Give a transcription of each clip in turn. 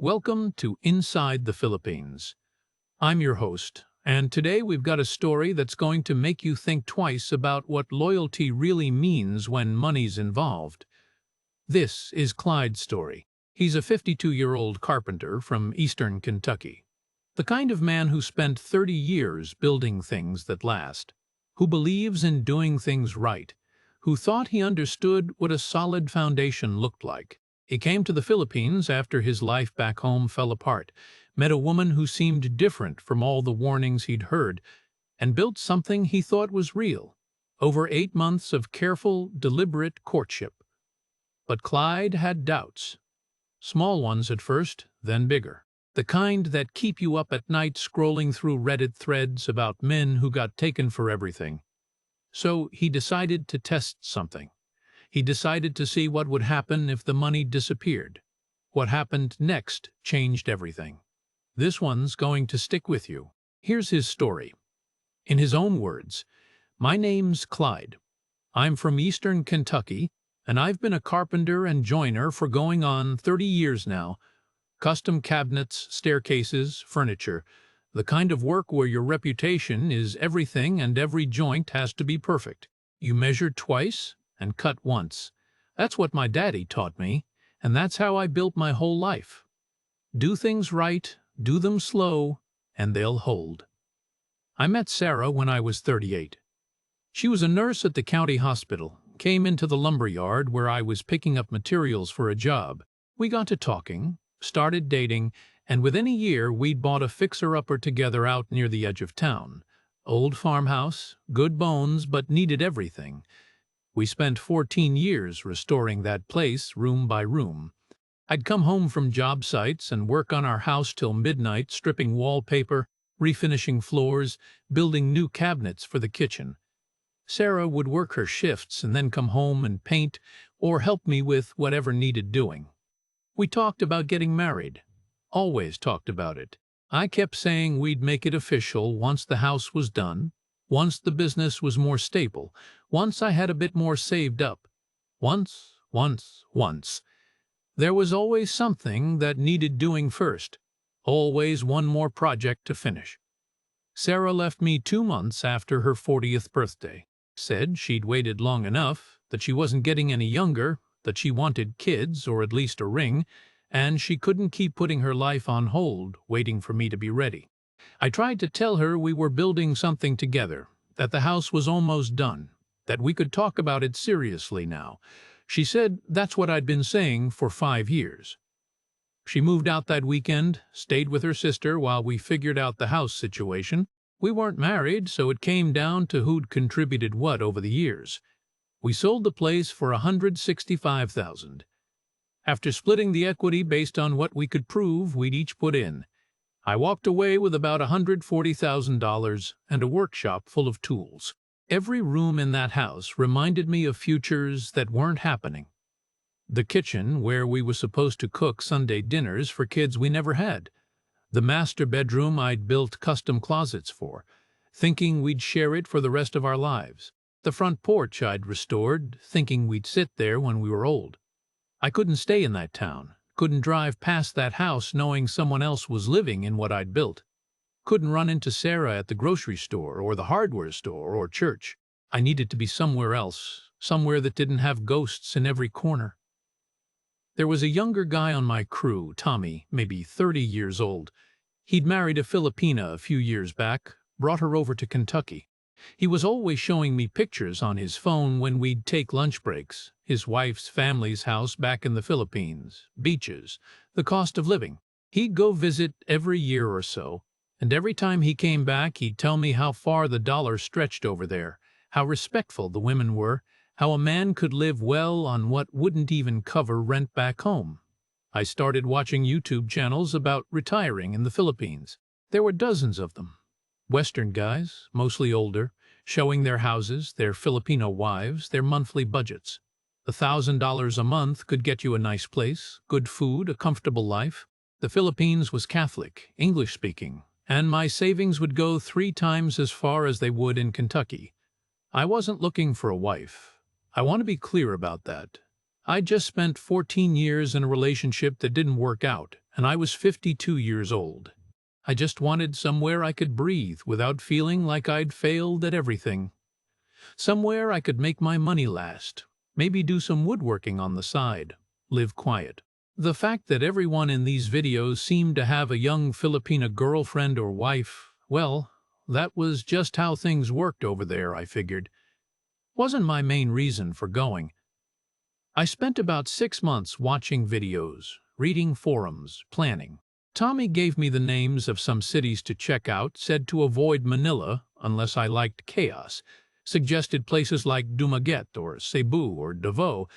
Welcome to Inside the Philippines. I'm your host, and today we've got a story that's going to make you think twice about what loyalty really means when money's involved. This is Clyde's story. He's a 52-year-old carpenter from eastern Kentucky. The kind of man who spent 30 years building things that last, who believes in doing things right, who thought he understood what a solid foundation looked like. He came to the Philippines after his life back home fell apart, met a woman who seemed different from all the warnings he'd heard, and built something he thought was real. Over 8 months of careful, deliberate courtship. But Clyde had doubts. Small ones at first, then bigger. The kind that keep you up at night scrolling through Reddit threads about men who got taken for everything. So he decided to test something. He decided to see what would happen if the money disappeared. What happened next changed everything. This one's going to stick with you. Here's his story. In his own words, "My name's Clyde. I'm from eastern Kentucky, and I've been a carpenter and joiner for going on 30 years now. Custom cabinets, staircases, furniture. The kind of work where your reputation is everything and every joint has to be perfect. You measure twice and cut once. That's what my daddy taught me, and that's how I built my whole life. Do things right, do them slow, and they'll hold." I met Sarah when I was 38. She was a nurse at the county hospital, came into the lumber yard where I was picking up materials for a job. We got to talking, started dating, and within a year we'd bought a fixer-upper together out near the edge of town. Old farmhouse, good bones, but needed everything. We spent 14 years restoring that place room by room. I'd come home from job sites and work on our house till midnight, stripping wallpaper, refinishing floors, building new cabinets for the kitchen. Sarah would work her shifts and then come home and paint or help me with whatever needed doing. We talked about getting married. Always talked about it. I kept saying we'd make it official once the house was done, once the business was more stable, once I had a bit more saved up. Once. There was always something that needed doing first. Always one more project to finish. Sarah left me 2 months after her 40th birthday. Said she'd waited long enough, that she wasn't getting any younger, that she wanted kids, or at least a ring, and she couldn't keep putting her life on hold, waiting for me to be ready. I tried to tell her we were building something together, that the house was almost done, that we could talk about it seriously now. She said that's what I'd been saying for 5 years. She moved out that weekend, stayed with her sister while we figured out the house situation. We weren't married, so it came down to who'd contributed what over the years. We sold the place for $165,000. After splitting the equity based on what we could prove we'd each put in, I walked away with about $140,000 and a workshop full of tools. Every room in that house reminded me of futures that weren't happening. The kitchen, where we were supposed to cook Sunday dinners for kids we never had. The master bedroom I'd built custom closets for, thinking we'd share it for the rest of our lives. The front porch I'd restored, thinking we'd sit there when we were old. I couldn't stay in that town. Couldn't drive past that house knowing someone else was living in what I'd built. Couldn't run into Sarah at the grocery store or the hardware store or church. I needed to be somewhere else, somewhere that didn't have ghosts in every corner. There was a younger guy on my crew, Tommy, maybe 30 years old. He'd married a Filipina a few years back, brought her over to Kentucky. He was always showing me pictures on his phone when we'd take lunch breaks, his wife's family's house back in the Philippines, beaches, the cost of living. He'd go visit every year or so, and every time he came back he'd tell me how far the dollar stretched over there, how respectful the women were, how a man could live well on what wouldn't even cover rent back home. I started watching YouTube channels about retiring in the Philippines. There were dozens of them. Western guys, mostly older, showing their houses, their Filipino wives, their monthly budgets. $1,000 a month could get you a nice place, good food, a comfortable life. The Philippines was Catholic, English-speaking, and my savings would go 3 times as far as they would in Kentucky. I wasn't looking for a wife. I want to be clear about that. I just spent 14 years in a relationship that didn't work out, and I was 52 years old. I just wanted somewhere I could breathe without feeling like I'd failed at everything. Somewhere I could make my money last, maybe do some woodworking on the side, live quiet. The fact that everyone in these videos seemed to have a young Filipina girlfriend or wife, well, that was just how things worked over there, I figured. Wasn't my main reason for going. I spent about 6 months watching videos, reading forums, planning. Tommy gave me the names of some cities to check out, said to avoid Manila unless I liked chaos, suggested places like Dumaguete or Cebu or Davao,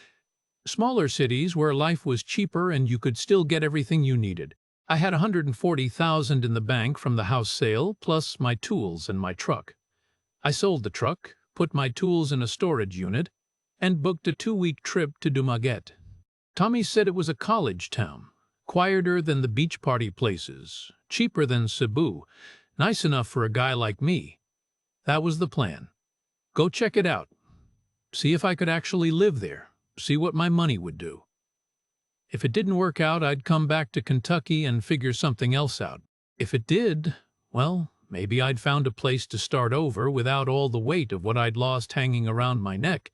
smaller cities where life was cheaper and you could still get everything you needed. I had $140,000 in the bank from the house sale, plus my tools and my truck. I sold the truck, put my tools in a storage unit, and booked a 2-week trip to Dumaguete. Tommy said it was a college town, quieter than the beach party places, cheaper than Cebu, nice enough for a guy like me. That was the plan. Go check it out. See if I could actually live there. See what my money would do. If it didn't work out, I'd come back to Kentucky and figure something else out. If it did, well, maybe I'd found a place to start over without all the weight of what I'd lost hanging around my neck.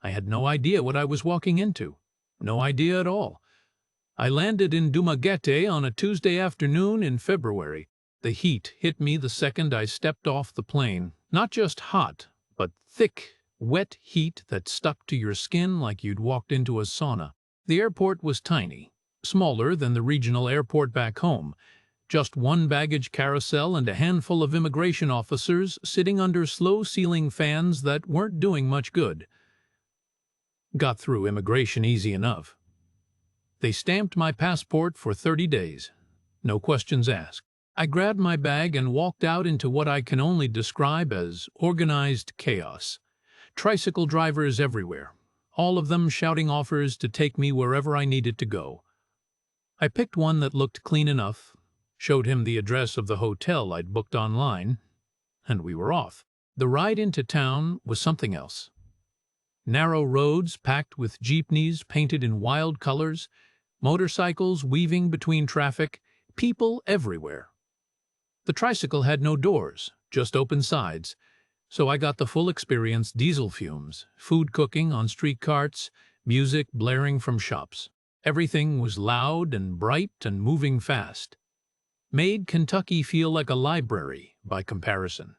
I had no idea what I was walking into. No idea at all. I landed in Dumaguete on a Tuesday afternoon in February. The heat hit me the second I stepped off the plane. Not just hot, but thick, wet heat that stuck to your skin like you'd walked into a sauna. The airport was tiny, smaller than the regional airport back home. Just one baggage carousel and a handful of immigration officers sitting under slow-ceiling fans that weren't doing much good. Got through immigration easy enough. They stamped my passport for 30 days. No questions asked. I grabbed my bag and walked out into what I can only describe as organized chaos. Tricycle drivers everywhere, all of them shouting offers to take me wherever I needed to go. I picked one that looked clean enough, showed him the address of the hotel I'd booked online, and we were off. The ride into town was something else. Narrow roads packed with jeepneys painted in wild colors, motorcycles weaving between traffic, people everywhere. The tricycle had no doors, just open sides, so I got the full experience: diesel fumes, food cooking on street carts, music blaring from shops. Everything was loud and bright and moving fast. Made Kentucky feel like a library by comparison.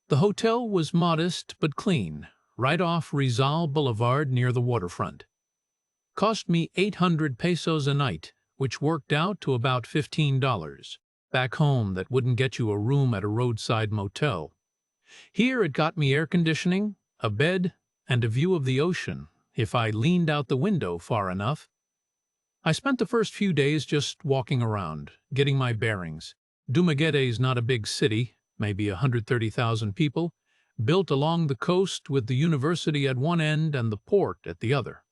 The hotel was modest but clean, right off Rizal Boulevard near the waterfront. Cost me 800 pesos a night, which worked out to about $15. Back home, that wouldn't get you a room at a roadside motel. Here it got me air conditioning, a bed, and a view of the ocean, if I leaned out the window far enough. I spent the first few days just walking around, getting my bearings. Dumaguete's not a big city, maybe 130,000 people, built along the coast with the university at one end and the port at the other.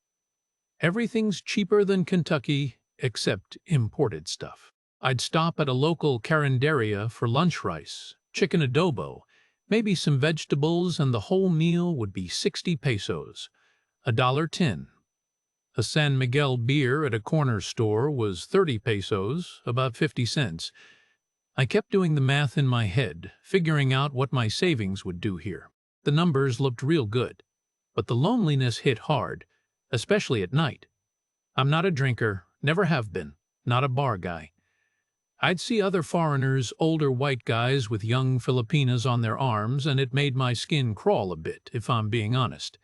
Everything's cheaper than Kentucky, except imported stuff. I'd stop at a local carinderia for lunch rice, chicken adobo, maybe some vegetables, and the whole meal would be 60 pesos, $1.10. A San Miguel beer at a corner store was 30 pesos, about 50 cents. I kept doing the math in my head, figuring out what my savings would do here. The numbers looked real good, but the loneliness hit hard, especially at night. I'm not a drinker, never have been, not a bar guy. I'd see other foreigners, older white guys with young Filipinas on their arms, and it made my skin crawl a bit, if I'm being honest.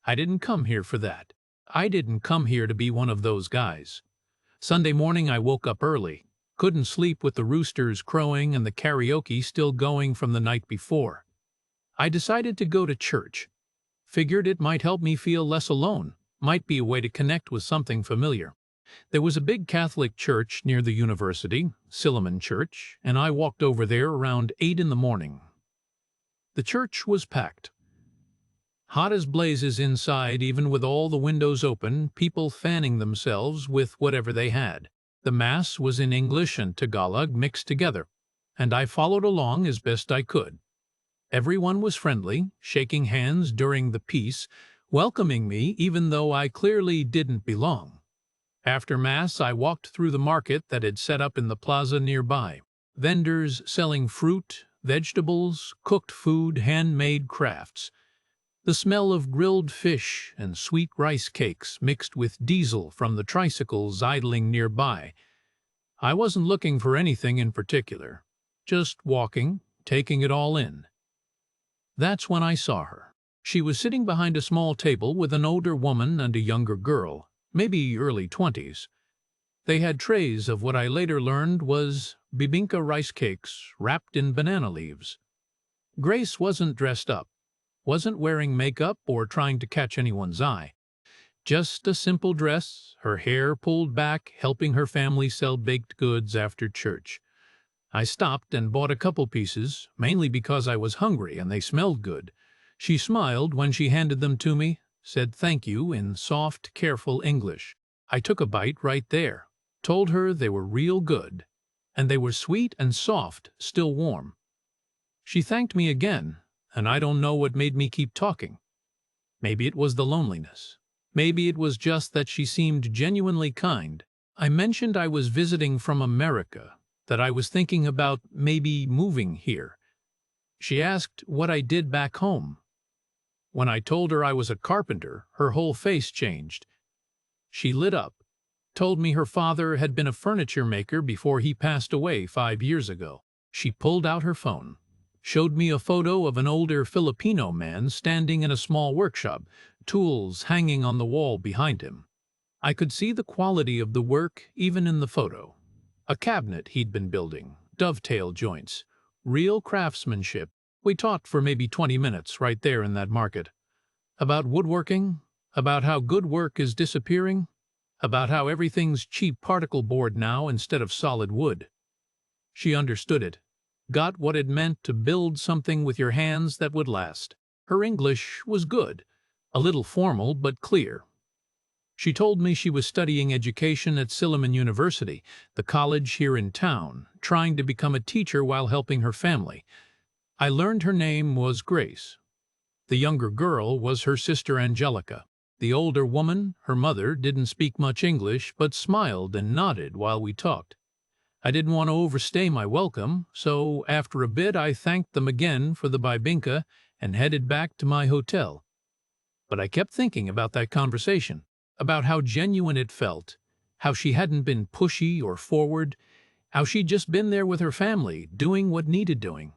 I didn't come here for that. I didn't come here to be one of those guys. Sunday morning I woke up early, couldn't sleep with the roosters crowing and the karaoke still going from the night before. I decided to go to church. Figured it might help me feel less alone, might be a way to connect with something familiar. There was a big Catholic church near the university, Silliman Church, and I walked over there around 8 in the morning. The church was packed. Hot as blazes inside, even with all the windows open, people fanning themselves with whatever they had. The Mass was in English and Tagalog mixed together, and I followed along as best I could. Everyone was friendly, shaking hands during the peace, welcoming me even though I clearly didn't belong. After Mass, I walked through the market that had set up in the plaza nearby. Vendors selling fruit, vegetables, cooked food, handmade crafts. The smell of grilled fish and sweet rice cakes mixed with diesel from the tricycles idling nearby. I wasn't looking for anything in particular, just walking, taking it all in. That's when I saw her. She was sitting behind a small table with an older woman and a younger girl, maybe early 20s. They had trays of what I later learned was bibingka rice cakes wrapped in banana leaves. Grace wasn't dressed up, wasn't wearing makeup or trying to catch anyone's eye. Just a simple dress, her hair pulled back, helping her family sell baked goods after church. I stopped and bought a couple pieces, mainly because I was hungry and they smelled good. She smiled when she handed them to me, said thank you in soft, careful English. I took a bite right there, told her they were real good, and they were sweet and soft, still warm. She thanked me again, and I don't know what made me keep talking. Maybe it was the loneliness. Maybe it was just that she seemed genuinely kind. I mentioned I was visiting from America, that I was thinking about maybe moving here. She asked what I did back home. When I told her I was a carpenter, her whole face changed. She lit up, told me her father had been a furniture maker before he passed away 5 years ago. She pulled out her phone, showed me a photo of an older Filipino man standing in a small workshop, tools hanging on the wall behind him. I could see the quality of the work even in the photo. A cabinet he'd been building, dovetail joints, real craftsmanship. We talked for maybe 20 minutes right there in that market. About woodworking, about how good work is disappearing, about how everything's cheap particle board now instead of solid wood. She understood it, got what it meant to build something with your hands that would last. Her English was good, a little formal but clear. She told me she was studying education at Silliman University, the college here in town, trying to become a teacher while helping her family. I learned her name was Grace. The younger girl was her sister Angelica. The older woman, her mother, didn't speak much English but smiled and nodded while we talked. I didn't want to overstay my welcome, so after a bit I thanked them again for the bibingka and headed back to my hotel. But I kept thinking about that conversation, about how genuine it felt, how she hadn't been pushy or forward, how she'd just been there with her family, doing what needed doing.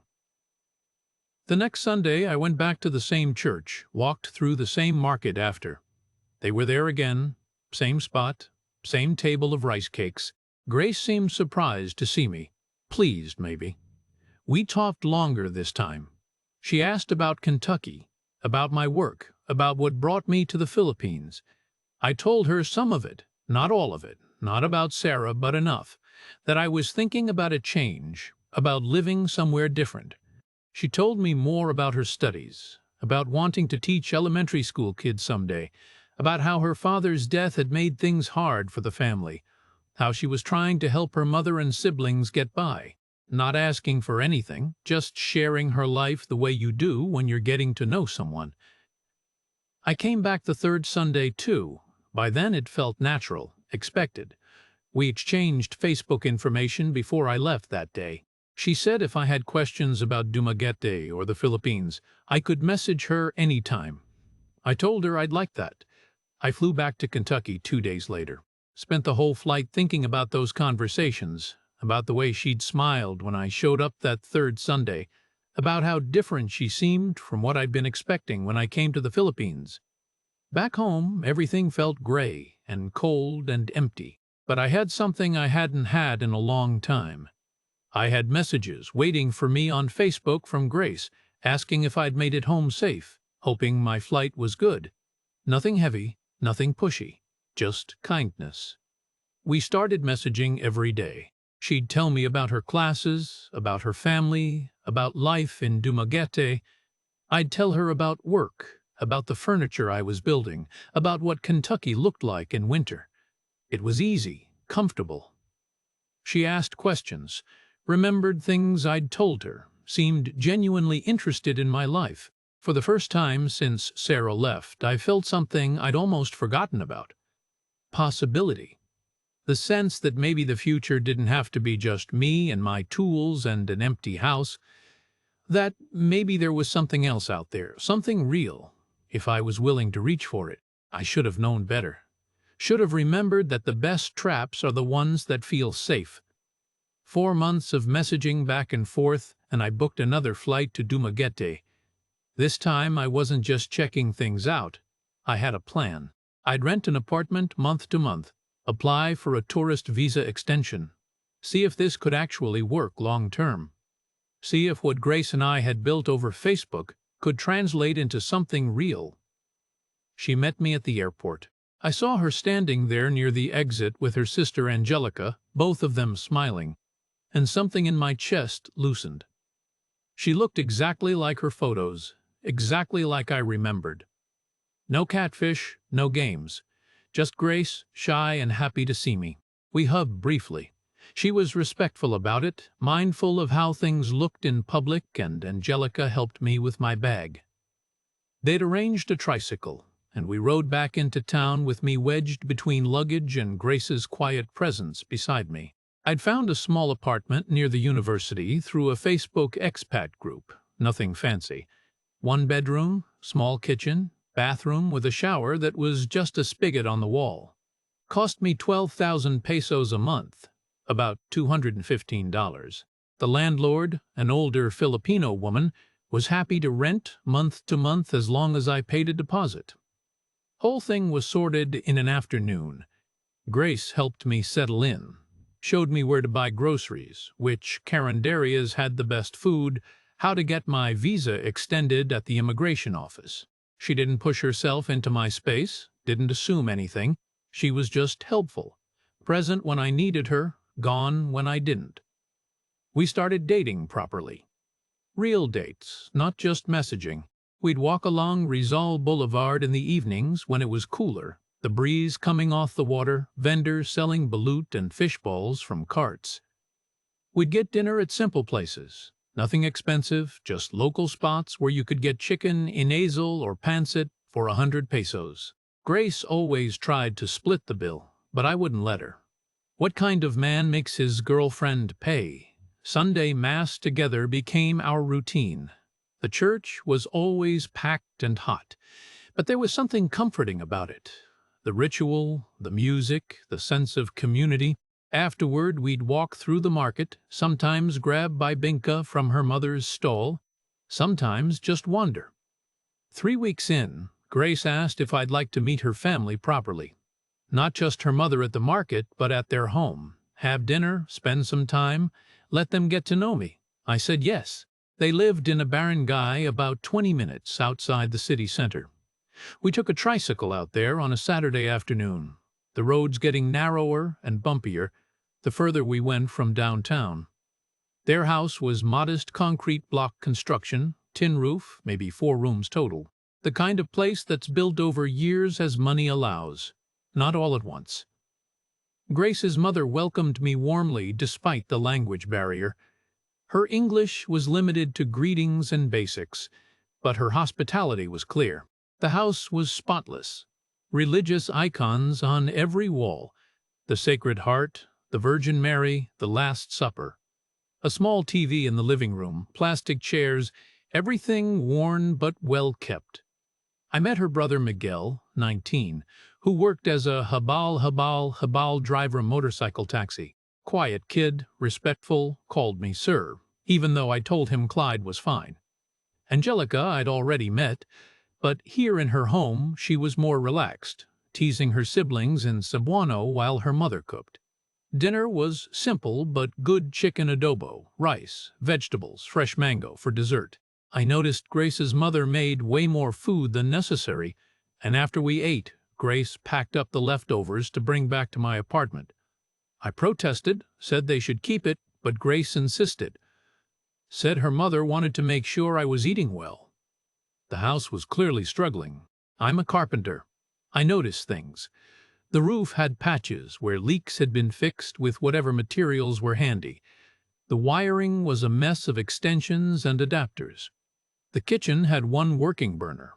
The next Sunday I went back to the same church, walked through the same market after. They were there again, same spot, same table of rice cakes. Grace seemed surprised to see me, pleased maybe. We talked longer this time. She asked about Kentucky, about my work, about what brought me to the Philippines. I told her some of it, not all of it, not about Sarah, but enough, that I was thinking about a change, about living somewhere different. She told me more about her studies, about wanting to teach elementary school kids someday, about how her father's death had made things hard for the family, how she was trying to help her mother and siblings get by, not asking for anything, just sharing her life the way you do when you're getting to know someone. I came back the third Sunday too. By then it felt natural, expected. We exchanged Facebook information before I left that day. She said if I had questions about Dumaguete or the Philippines, I could message her anytime. I told her I'd like that. I flew back to Kentucky 2 days later. Spent the whole flight thinking about those conversations, about the way she'd smiled when I showed up that third Sunday, about how different she seemed from what I'd been expecting when I came to the Philippines. Back home, everything felt gray and cold and empty, but I had something I hadn't had in a long time. I had messages waiting for me on Facebook from Grace, asking if I'd made it home safe, hoping my flight was good. Nothing heavy, nothing pushy, just kindness. We started messaging every day. She'd tell me about her classes, about her family, about life in Dumaguete. I'd tell her about work, about the furniture I was building, about what Kentucky looked like in winter. It was easy, comfortable. She asked questions, remembered things I'd told her, seemed genuinely interested in my life. For the first time since Sarah left, I felt something I'd almost forgotten about. Possibility. The sense that maybe the future didn't have to be just me and my tools and an empty house, that maybe there was something else out there, something real, if I was willing to reach for it. I should have known better. Should have remembered that the best traps are the ones that feel safe. 4 months of messaging back and forth, and I booked another flight to Dumaguete. This time I wasn't just checking things out. I had a plan. I'd rent an apartment month to month, apply for a tourist visa extension, see if this could actually work long term. See if what Grace and I had built over Facebook could translate into something real. She met me at the airport. I saw her standing there near the exit with her sister Angelica, both of them smiling, and something in my chest loosened. She looked exactly like her photos, exactly like I remembered. No catfish, no games. Just Grace, shy and happy to see me. We hugged briefly. She was respectful about it, mindful of how things looked in public, and Angelica helped me with my bag. They'd arranged a tricycle, and we rode back into town with me wedged between luggage and Grace's quiet presence beside me. I'd found a small apartment near the university through a Facebook expat group, nothing fancy. 1 bedroom, small kitchen, bathroom with a shower that was just a spigot on the wall. Cost me 12,000 pesos a month, about $215. The landlord, an older Filipino woman, was happy to rent month to month as long as I paid a deposit. Whole thing was sorted in an afternoon. Grace helped me settle in, showed me where to buy groceries, which carinderias had the best food, how to get my visa extended at the immigration office. She didn't push herself into my space, didn't assume anything. She was just helpful, present when I needed her, gone when I didn't. We started dating properly. Real dates, not just messaging. We'd walk along Rizal Boulevard in the evenings when it was cooler, the breeze coming off the water, vendors selling balut and fish balls from carts. We'd get dinner at simple places, nothing expensive, just local spots where you could get chicken inasal or pancit for 100 pesos. Grace always tried to split the bill, but I wouldn't let her. What kind of man makes his girlfriend pay? Sunday Mass together became our routine. The church was always packed and hot, but there was something comforting about it. The ritual, the music, the sense of community. Afterward, we'd walk through the market, sometimes grab bibingka from her mother's stall, sometimes just wander. 3 weeks in, Grace asked if I'd like to meet her family properly. Not just her mother at the market, but at their home. Have dinner, spend some time, let them get to know me. I said yes. They lived in a barangay about 20 minutes outside the city center. We took a tricycle out there on a Saturday afternoon, the roads getting narrower and bumpier the further we went from downtown. Their house was modest concrete block construction, tin roof, maybe 4 rooms total. The kind of place that's built over years as money allows, not all at once. Grace's mother welcomed me warmly despite the language barrier. Her English was limited to greetings and basics, but her hospitality was clear. The house was spotless. Religious icons on every wall. The Sacred Heart, the Virgin Mary, the Last Supper. A small TV in the living room, plastic chairs, everything worn but well kept. I met her brother Miguel, 19, who worked as a habal driver motorcycle taxi. Quiet kid, respectful, called me sir, even though I told him Clyde was fine. Angelica I'd already met, but here in her home she was more relaxed, teasing her siblings in Cebuano while her mother cooked. Dinner was simple but good chicken adobo, rice, vegetables, fresh mango for dessert. I noticed Grace's mother made way more food than necessary, and after we ate, Grace packed up the leftovers to bring back to my apartment. I protested, said they should keep it, but Grace insisted. Said her mother wanted to make sure I was eating well. The house was clearly struggling. I'm a carpenter. I notice things. The roof had patches where leaks had been fixed with whatever materials were handy. The wiring was a mess of extensions and adapters. The kitchen had 1 working burner,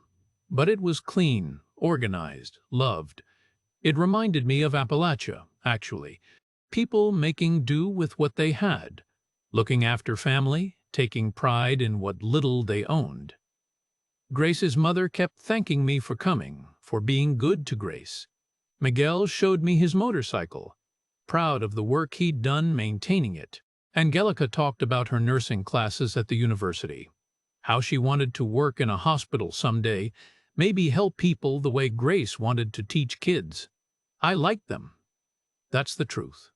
but it was clean, organized, loved. It reminded me of Appalachia, actually. People making do with what they had, looking after family, taking pride in what little they owned. Grace's mother kept thanking me for coming, for being good to Grace. Miguel showed me his motorcycle, proud of the work he'd done maintaining it. Angelica talked about her nursing classes at the university, how she wanted to work in a hospital someday, maybe help people the way Grace wanted to teach kids. I liked them. That's the truth.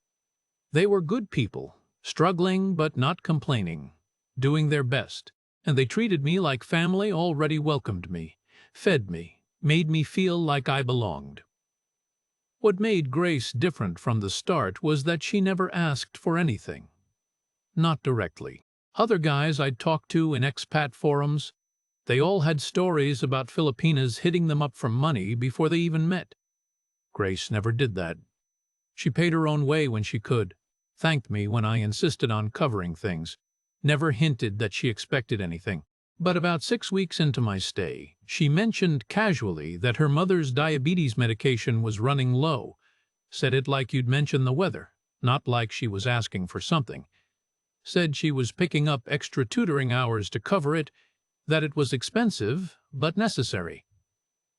They were good people, struggling but not complaining, doing their best, and they treated me like family, already welcomed me, fed me, made me feel like I belonged. What made Grace different from the start was that she never asked for anything. Not directly. Other guys I'd talked to in expat forums, they all had stories about Filipinas hitting them up for money before they even met. Grace never did that. She paid her own way when she could, thanked me when I insisted on covering things, never hinted that she expected anything. But about 6 weeks into my stay, she mentioned casually that her mother's diabetes medication was running low, said it like you'd mention the weather, not like she was asking for something. Said she was picking up extra tutoring hours to cover it, that it was expensive but necessary.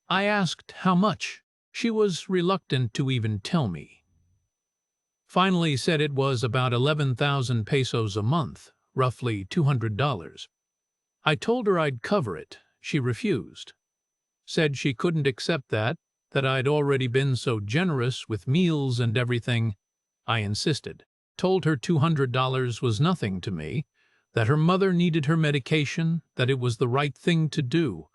I asked how much. She was reluctant to even tell me. Finally said it was about 11,000 pesos a month, roughly $200. I told her I'd cover it. She refused. Said she couldn't accept that I'd already been so generous with meals and everything. I insisted. Told her $200 was nothing to me, that her mother needed her medication, that it was the right thing to do.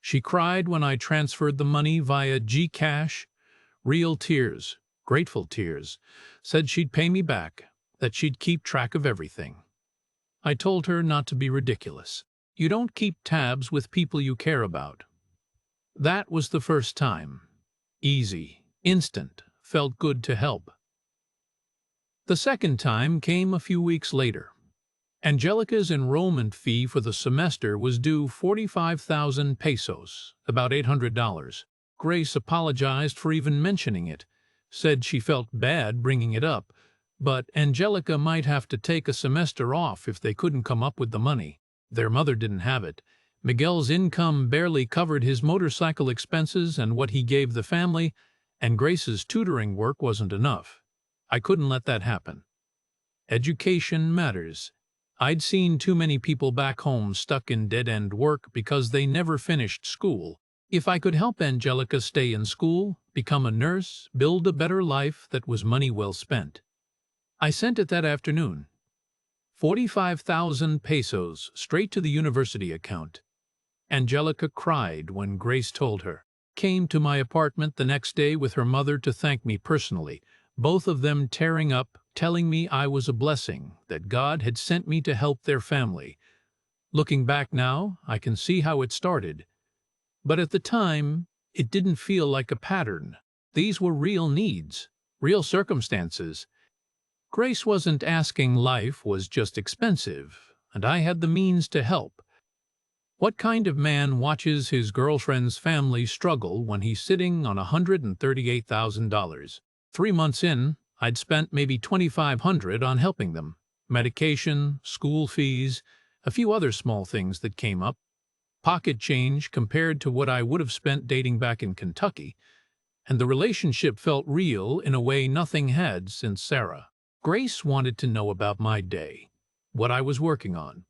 She cried when I transferred the money via Gcash. Real tears, grateful tears. Said she'd pay me back, that she'd keep track of everything. I told her not to be ridiculous. You don't keep tabs with people you care about. That was the first time. Easy, instant, felt good to help. The second time came a few weeks later. Angelica's enrollment fee for the semester was due 45,000 pesos, about $800. Grace apologized for even mentioning it, said she felt bad bringing it up, but Angelica might have to take a semester off if they couldn't come up with the money. Their mother didn't have it. Miguel's income barely covered his motorcycle expenses and what he gave the family, and Grace's tutoring work wasn't enough. I couldn't let that happen. Education matters. I'd seen too many people back home stuck in dead-end work because they never finished school. If I could help Angelica stay in school, become a nurse, build a better life, that was money well spent. I sent it that afternoon. 45,000 pesos straight to the university account. Angelica cried when Grace told her. Came to my apartment the next day with her mother to thank me personally, both of them tearing up, telling me I was a blessing, that God had sent me to help their family. Looking back now, I can see how it started. But at the time, it didn't feel like a pattern. These were real needs, real circumstances. Grace wasn't asking, life was just expensive, and I had the means to help. What kind of man watches his girlfriend's family struggle when he's sitting on $138,000? 3 months in, I'd spent maybe $2,500 on helping them. Medication, school fees, a few other small things that came up. Pocket change compared to what I would have spent dating back in Kentucky. And the relationship felt real in a way nothing had since Sarah. Grace wanted to know about my day, what I was working on.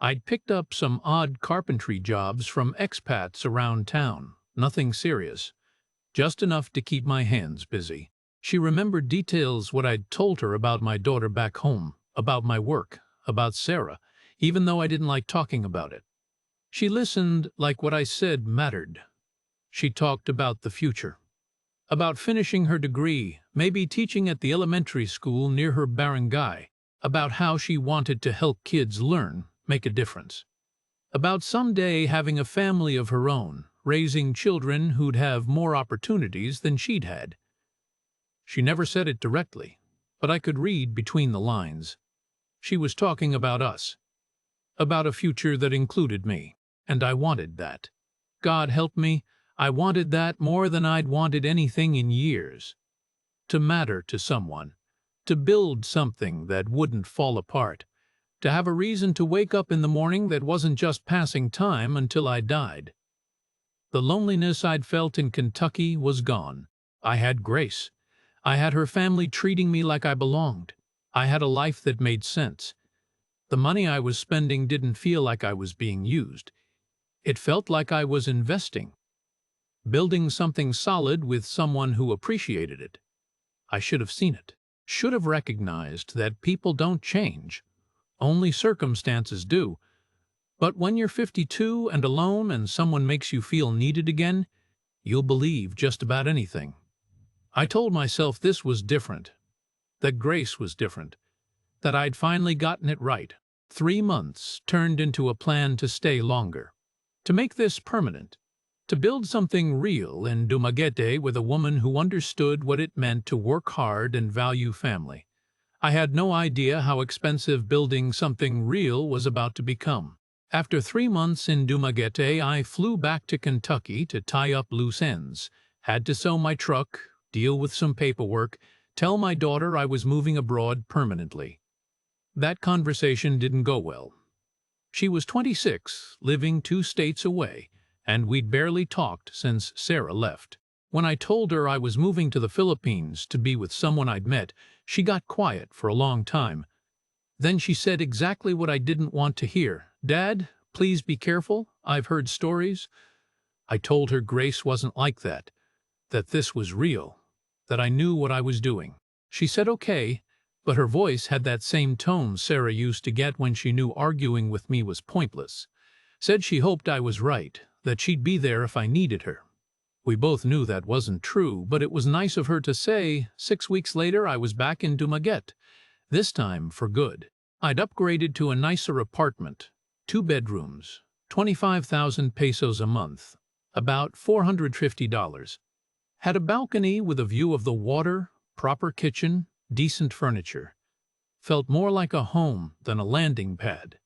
I'd picked up some odd carpentry jobs from expats around town, nothing serious, just enough to keep my hands busy. She remembered details what I'd told her about my daughter back home, about my work, about Sarah, even though I didn't like talking about it. She listened like what I said mattered. She talked about the future, about finishing her degree, maybe teaching at the elementary school near her barangay, about how she wanted to help kids learn, make a difference, about someday having a family of her own, raising children who'd have more opportunities than she'd had. She never said it directly, but I could read between the lines. She was talking about us, about a future that included me, and I wanted that. God help me, I wanted that more than I'd wanted anything in years. to matter to someone, to build something that wouldn't fall apart, to have a reason to wake up in the morning that wasn't just passing time until I died. The loneliness I'd felt in Kentucky was gone. I had Grace. I had her family treating me like I belonged. I had a life that made sense. The money I was spending didn't feel like I was being used. It felt like I was investing, building something solid with someone who appreciated it. I should have seen it, should have recognized that people don't change. Only circumstances do. But when you're 52 and alone and someone makes you feel needed again, you'll believe just about anything. I told myself this was different, that Grace was different, that I'd finally gotten it right. 3 months turned into a plan to stay longer, to make this permanent, to build something real in Dumaguete with a woman who understood what it meant to work hard and value family. I had no idea how expensive building something real was about to become. After 3 months in Dumaguete, I flew back to Kentucky to tie up loose ends, had to sell my truck, deal with some paperwork, tell my daughter I was moving abroad permanently. That conversation didn't go well. She was 26, living 2 states away, and we'd barely talked since Sarah left. When I told her I was moving to the Philippines to be with someone I'd met, she got quiet for a long time. Then she said exactly what I didn't want to hear. "Dad, please be careful. I've heard stories." I told her Grace wasn't like that this was real, that I knew what I was doing. She said okay, but her voice had that same tone Sarah used to get when she knew arguing with me was pointless. Said she hoped I was right, that she'd be there if I needed her. We both knew that wasn't true, but it was nice of her to say. 6 weeks later, I was back in Dumaguete, this time for good. I'd upgraded to a nicer apartment, 2 bedrooms, 25,000 pesos a month, about $450. Had a balcony with a view of the water, proper kitchen, decent furniture. Felt more like a home than a landing pad.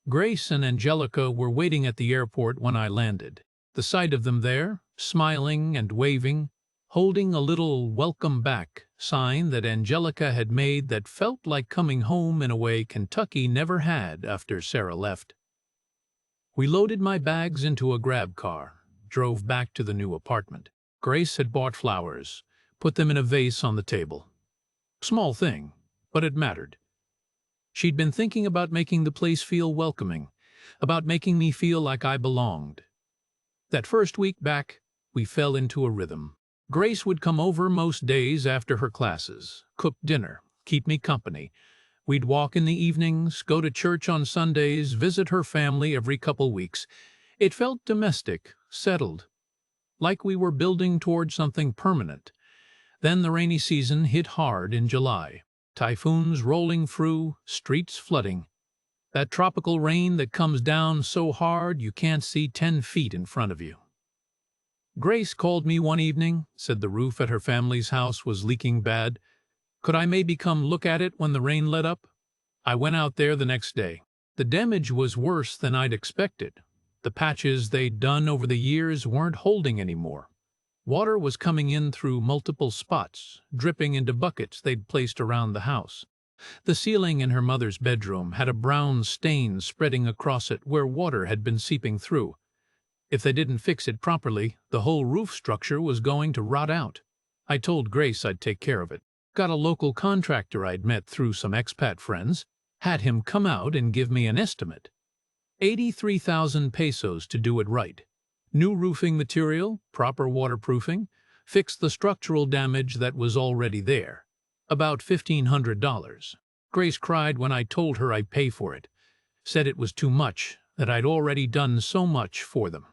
Grace and Angelica were waiting at the airport when I landed. The sight of them there, smiling and waving, holding a little welcome back sign that Angelica had made that felt like coming home in a way Kentucky never had after Sarah left. We loaded my bags into a grab car, drove back to the new apartment. Grace had bought flowers, put them in a vase on the table. Small thing, but it mattered. She'd been thinking about making the place feel welcoming, about making me feel like I belonged. That first week back, we fell into a rhythm. Grace would come over most days after her classes, cook dinner, keep me company. We'd walk in the evenings, go to church on Sundays, visit her family every couple weeks. It felt domestic, settled, like we were building toward something permanent. Then the rainy season hit hard in July. Typhoons rolling through, streets flooding. That tropical rain that comes down so hard you can't see 10 feet in front of you. Grace called me one evening, said the roof at her family's house was leaking bad. Could I maybe come look at it when the rain let up? I went out there the next day. The damage was worse than I'd expected. The patches they'd done over the years weren't holding anymore. Water was coming in through multiple spots, dripping into buckets they'd placed around the house. The ceiling in her mother's bedroom had a brown stain spreading across it where water had been seeping through. If they didn't fix it properly, the whole roof structure was going to rot out. I told Grace I'd take care of it. Got a local contractor I'd met through some expat friends, had him come out and give me an estimate. 83,000 pesos to do it right. New roofing material, proper waterproofing, fixed the structural damage that was already there. About $1,500. Grace cried when I told her I'd pay for it. Said it was too much, that I'd already done so much for them.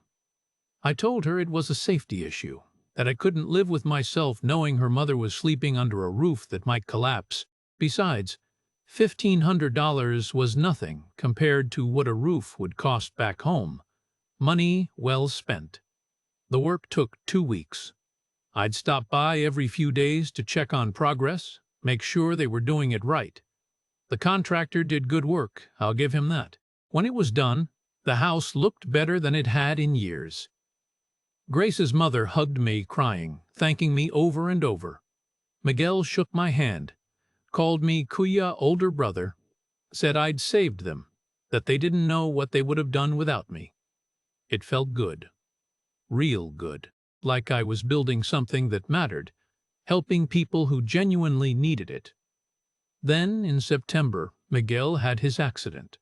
I told her it was a safety issue, that I couldn't live with myself knowing her mother was sleeping under a roof that might collapse. Besides, $1,500 was nothing compared to what a roof would cost back home. Money well spent. The work took 2 weeks. I'd stop by every few days to check on progress, make sure they were doing it right. The contractor did good work, I'll give him that. When it was done, the house looked better than it had in years. Grace's mother hugged me, crying, thanking me over and over. Miguel shook my hand, called me Kuya, older brother, said I'd saved them, that they didn't know what they would have done without me. It felt good, real good, like I was building something that mattered, helping people who genuinely needed it. Then, in September, Miguel had his accident.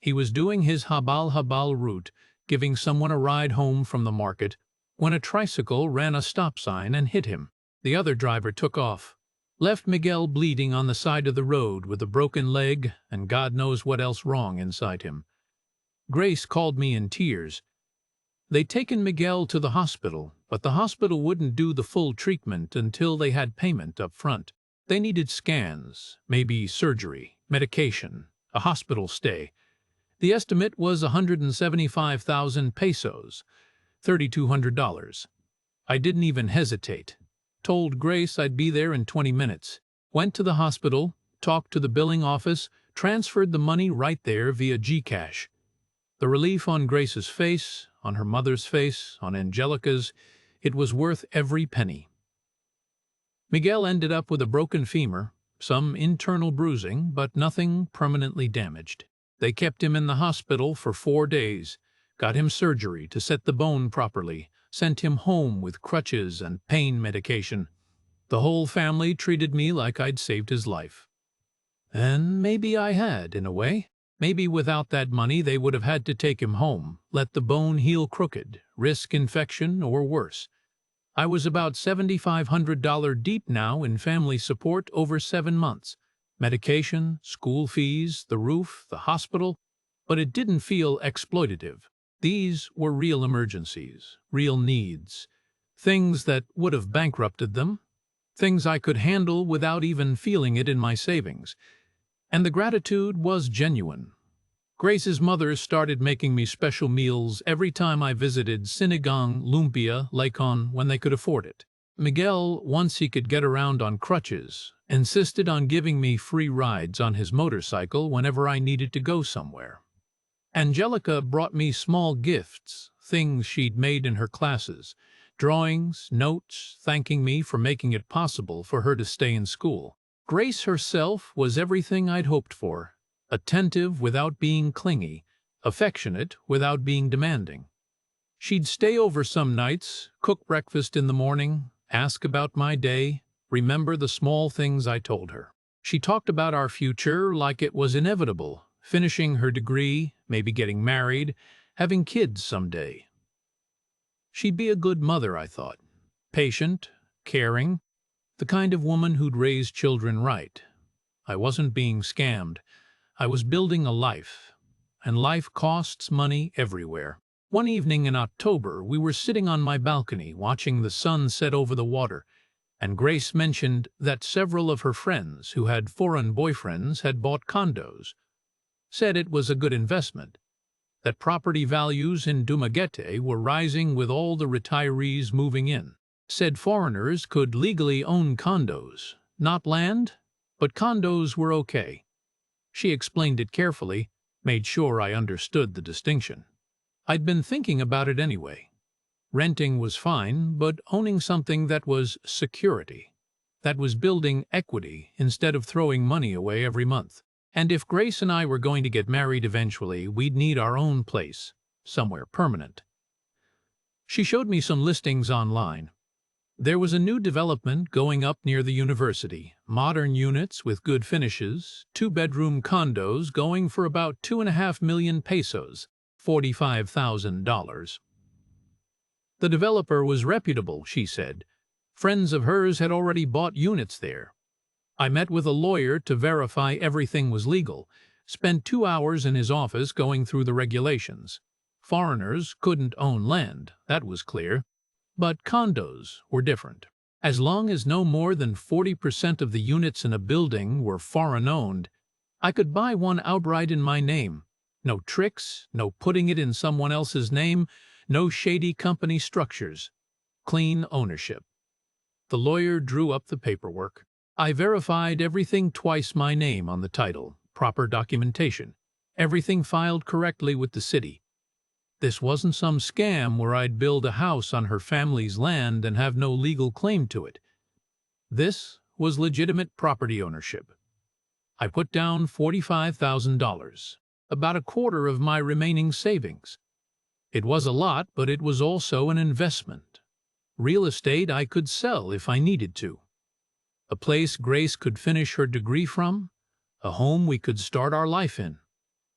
He was doing his habal-habal route, giving someone a ride home from the market, when a tricycle ran a stop sign and hit him. The other driver took off, left Miguel bleeding on the side of the road with a broken leg and God knows what else wrong inside him. Grace called me in tears. They'd taken Miguel to the hospital, but the hospital wouldn't do the full treatment until they had payment up front. They needed scans, maybe surgery, medication, a hospital stay. The estimate was 175,000 pesos, $3,200. I didn't even hesitate. Told Grace I'd be there in 20 minutes. Went to the hospital, talked to the billing office, transferred the money right there via Gcash. The relief on Grace's face, on her mother's face, on Angelica's, it was worth every penny. Miguel ended up with a broken femur, some internal bruising, but nothing permanently damaged. They kept him in the hospital for 4 days, got him surgery to set the bone properly, sent him home with crutches and pain medication. The whole family treated me like I'd saved his life. And maybe I had, in a way. Maybe without that money they would have had to take him home, let the bone heal crooked, risk infection or worse. I was about $7,500 deep now in family support over 7 months. Medication, school fees, the roof, the hospital, but it didn't feel exploitative. These were real emergencies, real needs, things that would have bankrupted them, things I could handle without even feeling it in my savings. And the gratitude was genuine. Grace's mother started making me special meals every time I visited Sinigang, Lumpia, Lacon when they could afford it. Miguel, once he could get around on crutches, insisted on giving me free rides on his motorcycle whenever I needed to go somewhere. Angelica brought me small gifts, things she'd made in her classes, drawings, notes, thanking me for making it possible for her to stay in school. Grace herself was everything I'd hoped for, attentive without being clingy, affectionate without being demanding. She'd stay over some nights, cook breakfast in the morning, ask about my day, remember the small things I told her. She talked about our future like it was inevitable, finishing her degree, maybe getting married, having kids someday. She'd be a good mother, I thought. Patient, caring, the kind of woman who'd raise children right. I wasn't being scammed. I was building a life, and life costs money everywhere. One evening in October, we were sitting on my balcony watching the sun set over the water, and Grace mentioned that several of her friends who had foreign boyfriends had bought condos. Said it was a good investment, that property values in Dumaguete were rising with all the retirees moving in. Said foreigners could legally own condos, not land, but condos were okay. She explained it carefully, made sure I understood the distinction. I'd been thinking about it anyway. Renting was fine, but owning something that was security, that was building equity instead of throwing money away every month. And if Grace and I were going to get married eventually, we'd need our own place, somewhere permanent. She showed me some listings online. There was a new development going up near the university, modern units with good finishes, 2-bedroom condos going for about 2.5 million pesos, $45,000. The developer was reputable, she said. Friends of hers had already bought units there. I met with a lawyer to verify everything was legal, spent 2 hours in his office going through the regulations. Foreigners couldn't own land, that was clear. But condos were different. As long as no more than 40% of the units in a building were foreign-owned, I could buy one outright in my name. No tricks, no putting it in someone else's name, no shady company structures. Clean ownership. The lawyer drew up the paperwork. I verified everything twice my name on the title, proper documentation, everything filed correctly with the city. This wasn't some scam where I'd build a house on her family's land and have no legal claim to it. This was legitimate property ownership. I put down $45,000, about a quarter of my remaining savings. It was a lot, but it was also an investment. Real estate I could sell if I needed to. A place Grace could finish her degree from. A home we could start our life in.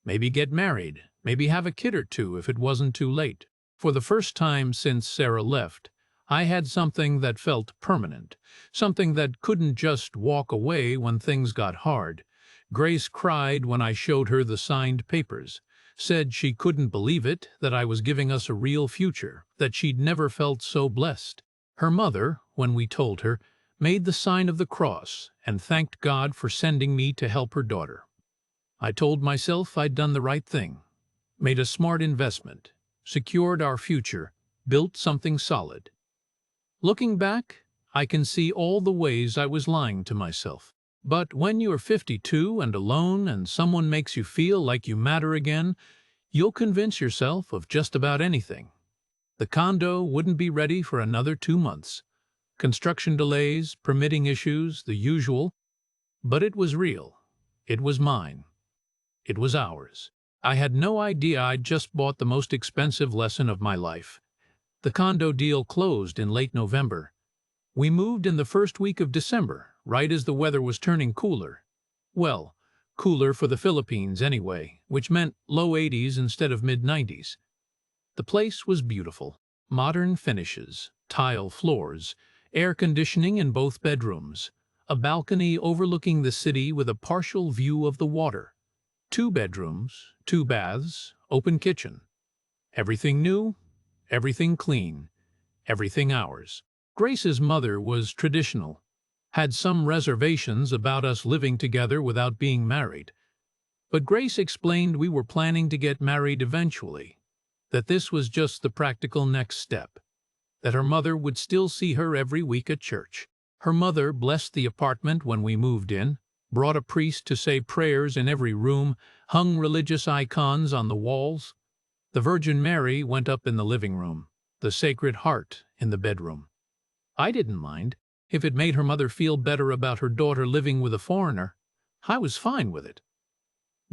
Maybe get married, maybe have a kid or two if it wasn't too late. For the first time since Sarah left, I had something that felt permanent, something that couldn't just walk away when things got hard. Grace cried when I showed her the signed papers, said she couldn't believe it, that I was giving us a real future, that she'd never felt so blessed. Her mother, when we told her, made the sign of the cross and thanked God for sending me to help her daughter. I told myself I'd done the right thing, made a smart investment, secured our future, built something solid. Looking back, I can see all the ways I was lying to myself. But when you're 52 and alone and someone makes you feel like you matter again, you'll convince yourself of just about anything. The condo wouldn't be ready for another 2 months. Construction delays, permitting issues, the usual. But it was real. It was mine. It was ours. I had no idea I'd just bought the most expensive lesson of my life. The condo deal closed in late November. We moved in the first week of December, right as the weather was turning cooler. Well, cooler for the Philippines anyway, which meant low 80s instead of mid-90s. The place was beautiful. Modern finishes, tile floors, air conditioning in both bedrooms, a balcony overlooking the city with a partial view of the water. 2 bedrooms, 2 baths, open kitchen. Everything new, everything clean, everything ours. Grace's mother was traditional, had some reservations about us living together without being married. But Grace explained we were planning to get married eventually, that this was just the practical next step, that her mother would still see her every week at church. Her mother blessed the apartment when we moved in, brought a priest to say prayers in every room, hung religious icons on the walls. The Virgin Mary went up in the living room, the Sacred Heart in the bedroom. I didn't mind. If it made her mother feel better about her daughter living with a foreigner, I was fine with it.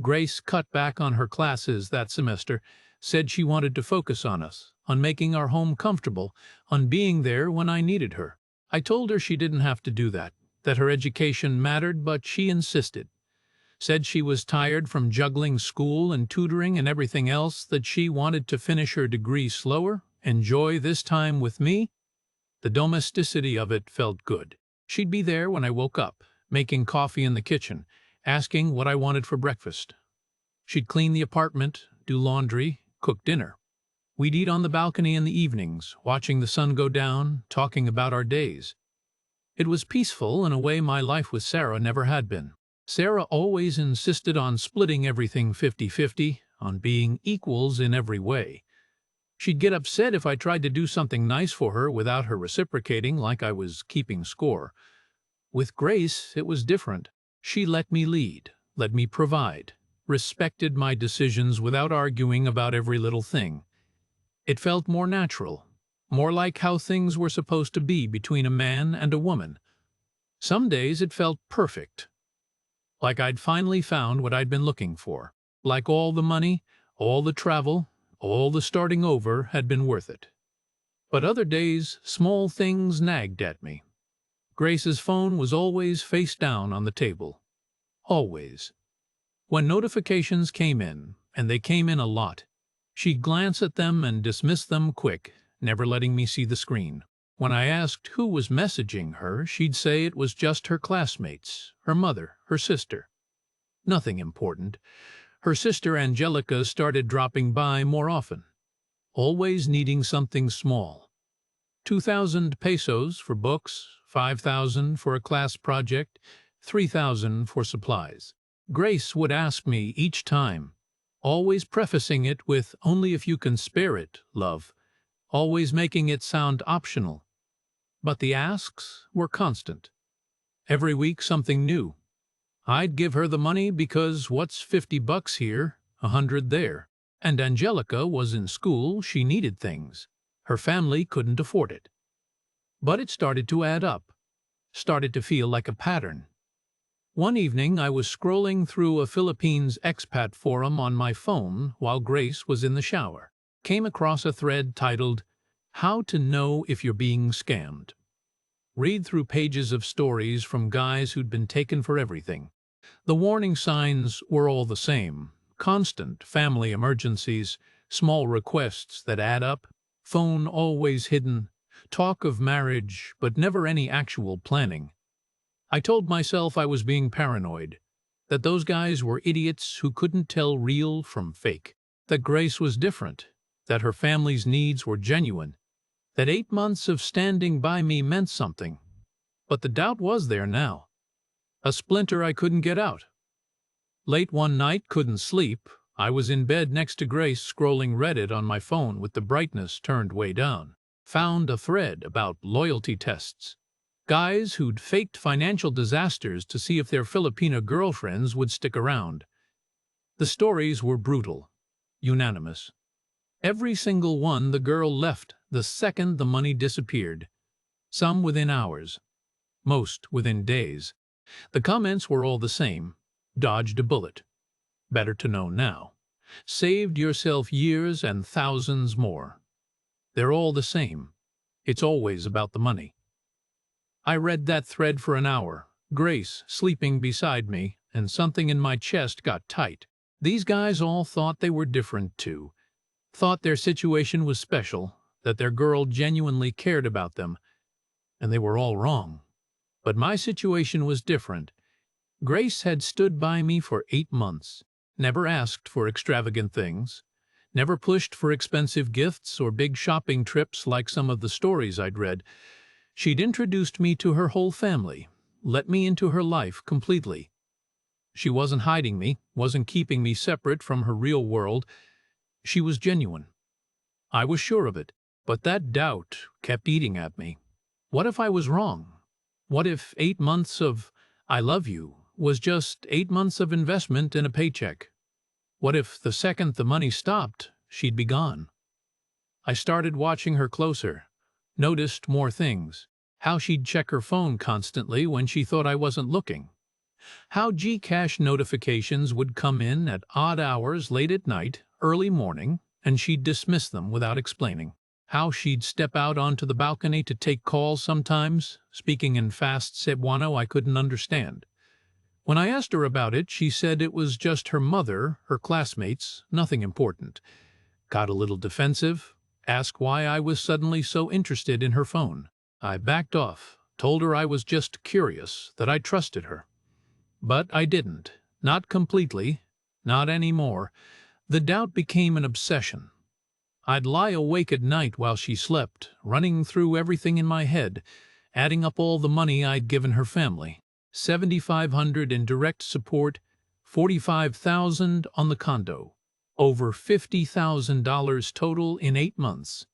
Grace cut back on her classes that semester, said she wanted to focus on us, on making our home comfortable, on being there when I needed her. I told her she didn't have to do that her education mattered, but she insisted. Said she was tired from juggling school and tutoring and everything else, that she wanted to finish her degree slower, enjoy this time with me. The domesticity of it felt good. She'd be there when I woke up, making coffee in the kitchen, asking what I wanted for breakfast. She'd clean the apartment, do laundry, cook dinner. We'd eat on the balcony in the evenings, watching the sun go down, talking about our days. It was peaceful in a way my life with Sarah never had been. Sarah always insisted on splitting everything 50-50, on being equals in every way. She'd get upset if I tried to do something nice for her without her reciprocating, like I was keeping score. With Grace, it was different. She let me lead, let me provide, respected my decisions without arguing about every little thing. It felt more natural, more like how things were supposed to be between a man and a woman. Some days it felt perfect, like I'd finally found what I'd been looking for, like all the money, all the travel, all the starting over had been worth it. But other days, small things nagged at me. Grace's phone was always face down on the table. Always. When notifications came in, and they came in a lot, she'd glance at them and dismiss them quick, never letting me see the screen. When I asked who was messaging her, she'd say it was just her classmates, her mother, her sister. Nothing important. Her sister Angelica started dropping by more often, always needing something small. 2,000 pesos for books, 5,000 for a class project, 3,000 for supplies. Grace would ask me each time, always prefacing it with "only if you can spare it, love," always making it sound optional. But the asks were constant. Every week something new. I'd give her the money because what's $50 here, 100 there. And Angelica was in school, she needed things. Her family couldn't afford it. But it started to add up. started to feel like a pattern. One evening, I was scrolling through a Philippines expat forum on my phone while Grace was in the shower. Came across a thread titled, "How to Know If You're Being Scammed." Read through pages of stories from guys who'd been taken for everything. The warning signs were all the same: constant family emergencies, small requests that add up, phone always hidden, talk of marriage, but never any actual planning. I told myself I was being paranoid, that those guys were idiots who couldn't tell real from fake, that Grace was different, that her family's needs were genuine, that 8 months of standing by me meant something. But the doubt was there now, a splinter I couldn't get out. Late one night, couldn't sleep. I was in bed next to Grace scrolling Reddit on my phone with the brightness turned way down. Found a thread about loyalty tests. Guys who'd faked financial disasters to see if their Filipina girlfriends would stick around. The stories were brutal, unanimous. Every single one, the girl left the second the money disappeared. Some within hours, most within days. The comments were all the same. Dodged a bullet. Better to know now. Saved yourself years and thousands more. They're all the same. It's always about the money. I read that thread for an hour, Grace sleeping beside me, and something in my chest got tight. These guys all thought they were different too. Thought their situation was special, that their girl genuinely cared about them, and they were all wrong. But my situation was different. Grace had stood by me for 8 months, never asked for extravagant things, never pushed for expensive gifts or big shopping trips like some of the stories I'd read. She'd introduced me to her whole family, let me into her life completely. She wasn't hiding me, wasn't keeping me separate from her real world. She was genuine. I was sure of it, but that doubt kept eating at me. What if I was wrong? What if 8 months of "I love you" was just 8 months of investment in a paycheck? What if the second the money stopped, she'd be gone? I started watching her closer, noticed more things. How she'd check her phone constantly when she thought I wasn't looking. How Gcash notifications would come in at odd hours late at night, early morning, and she'd dismiss them without explaining. How she'd step out onto the balcony to take calls sometimes, speaking in fast Cebuano I couldn't understand. When I asked her about it, she said it was just her mother, her classmates, nothing important. Got a little defensive, asked why I was suddenly so interested in her phone. I backed off, told her I was just curious, that I trusted her. But I didn't. Not completely. Not anymore. The doubt became an obsession. I'd lie awake at night while she slept, running through everything in my head, adding up all the money I'd given her family. $7,500 in direct support, $45,000 on the condo. Over $50,000 total in 8 months.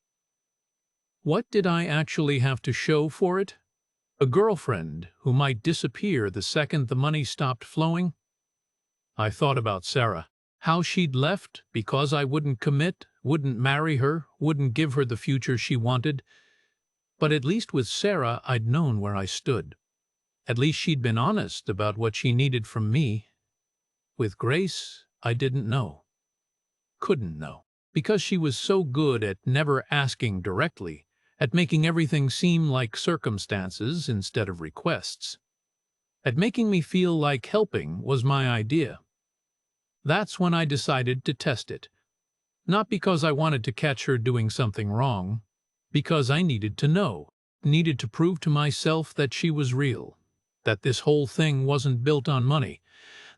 What did I actually have to show for it? A girlfriend who might disappear the second the money stopped flowing? I thought about Sarah. How she'd left because I wouldn't commit, wouldn't marry her, wouldn't give her the future she wanted. But at least with Sarah, I'd known where I stood. At least she'd been honest about what she needed from me. With Grace, I didn't know. Couldn't know. Because she was so good at never asking directly, at making everything seem like circumstances instead of requests. At making me feel like helping was my idea. That's when I decided to test it. Not because I wanted to catch her doing something wrong, because I needed to know, needed to prove to myself that she was real, that this whole thing wasn't built on money,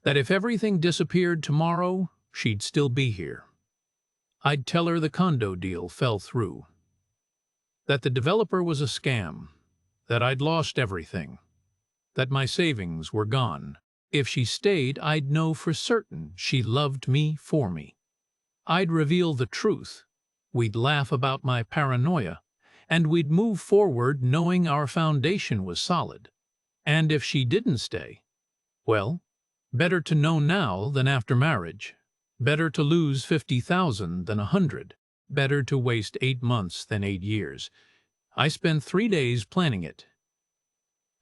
that if everything disappeared tomorrow, she'd still be here. I'd tell her the condo deal fell through, that the developer was a scam, that I'd lost everything, that my savings were gone. If she stayed, I'd know for certain she loved me for me. I'd reveal the truth. We'd laugh about my paranoia, and we'd move forward knowing our foundation was solid. And if she didn't stay, well, better to know now than after marriage. Better to lose 50,000 than 100. Better to waste 8 months than 8 years. I spent 3 days planning it.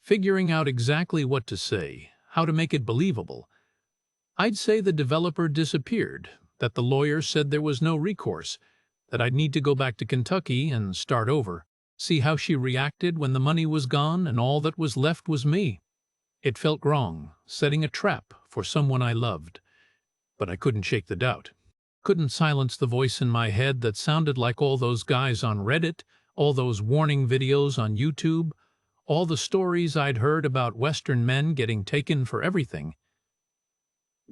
figuring out exactly what to say, how to make it believable. I'd say the developer disappeared, that the lawyer said there was no recourse, that I'd need to go back to Kentucky and start over, see how she reacted when the money was gone and all that was left was me. It felt wrong, setting a trap for someone I loved. But I couldn't shake the doubt. Couldn't silence the voice in my head that sounded like all those guys on Reddit, all those warning videos on YouTube, all the stories I'd heard about Western men getting taken for everything.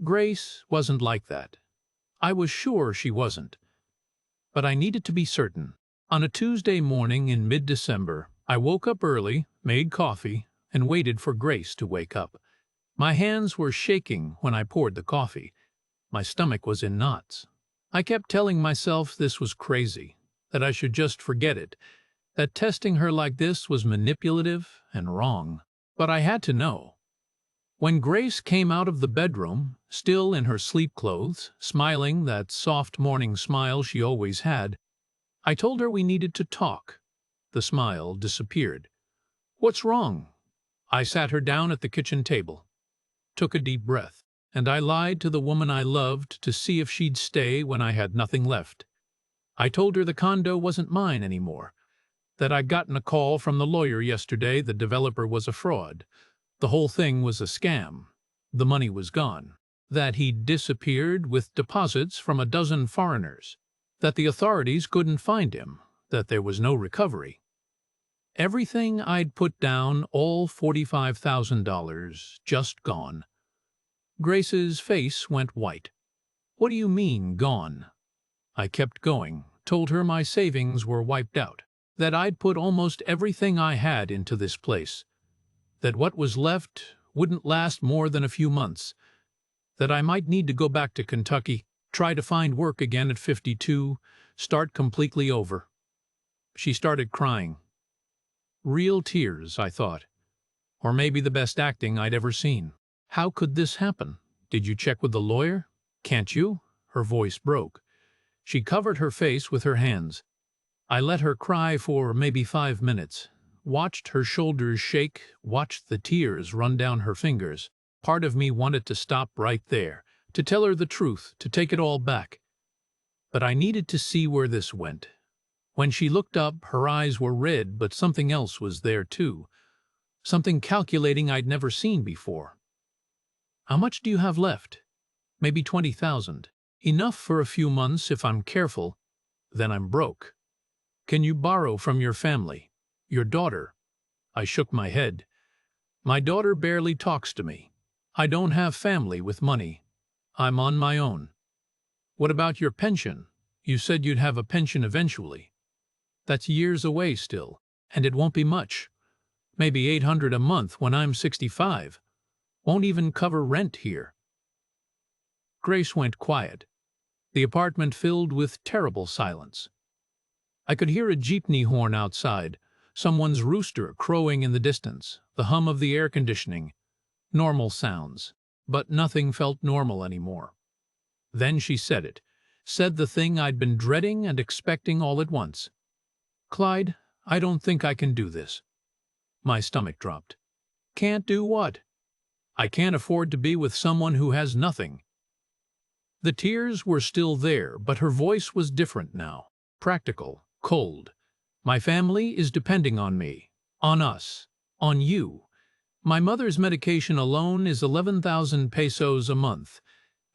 Grace wasn't like that. I was sure she wasn't. But I needed to be certain. On a Tuesday morning in mid-December, I woke up early, made coffee, and waited for Grace to wake up. My hands were shaking when I poured the coffee. My stomach was in knots. I kept telling myself this was crazy, that I should just forget it, that testing her like this was manipulative and wrong. But I had to know. When Grace came out of the bedroom, still in her sleep clothes, smiling that soft morning smile she always had, I told her we needed to talk. The smile disappeared. "What's wrong?" I sat her down at the kitchen table, took a deep breath, and I lied to the woman I loved to see if she'd stay when I had nothing left. I told her the condo wasn't mine anymore, that I'd gotten a call from the lawyer yesterday the developer was a fraud. The whole thing was a scam. The money was gone. That he'd disappeared with deposits from a dozen foreigners. That the authorities couldn't find him. That there was no recovery. Everything I'd put down, all $45,000, just gone. Grace's face went white. "What do you mean, gone?" I kept going, told her my savings were wiped out. That I'd put almost everything I had into this place. That what was left wouldn't last more than a few months, that I might need to go back to Kentucky, try to find work again at 52, start completely over. She started crying. Real tears, I thought, or maybe the best acting I'd ever seen. "How could this happen? Did you check with the lawyer? Can't you?" Her voice broke. She covered her face with her hands. I let her cry for maybe 5 minutes. Watched her shoulders shake, watched the tears run down her fingers. Part of me wanted to stop right there, to tell her the truth, to take it all back. But I needed to see where this went. When she looked up, her eyes were red, but something else was there too. Something calculating I'd never seen before. "How much do you have left?" "Maybe 20,000. Enough for a few months if I'm careful. Then I'm broke." "Can you borrow from your family? Your daughter?" I shook my head. "My daughter barely talks to me. I don't have family with money. I'm on my own." "What about your pension? You said you'd have a pension eventually." "That's years away still, and it won't be much. Maybe 800 a month when I'm 65. Won't even cover rent here." Grace went quiet. The apartment filled with terrible silence. I could hear a jeepney horn outside, someone's rooster crowing in the distance, the hum of the air conditioning. Normal sounds, but nothing felt normal anymore. Then she said it, said the thing I'd been dreading and expecting all at once. "Clyde, I don't think I can do this." My stomach dropped. "Can't do what?" "I can't afford to be with someone who has nothing." The tears were still there, but her voice was different now. Practical, cold. "My family is depending on me, on us, on you. My mother's medication alone is 11,000 pesos a month.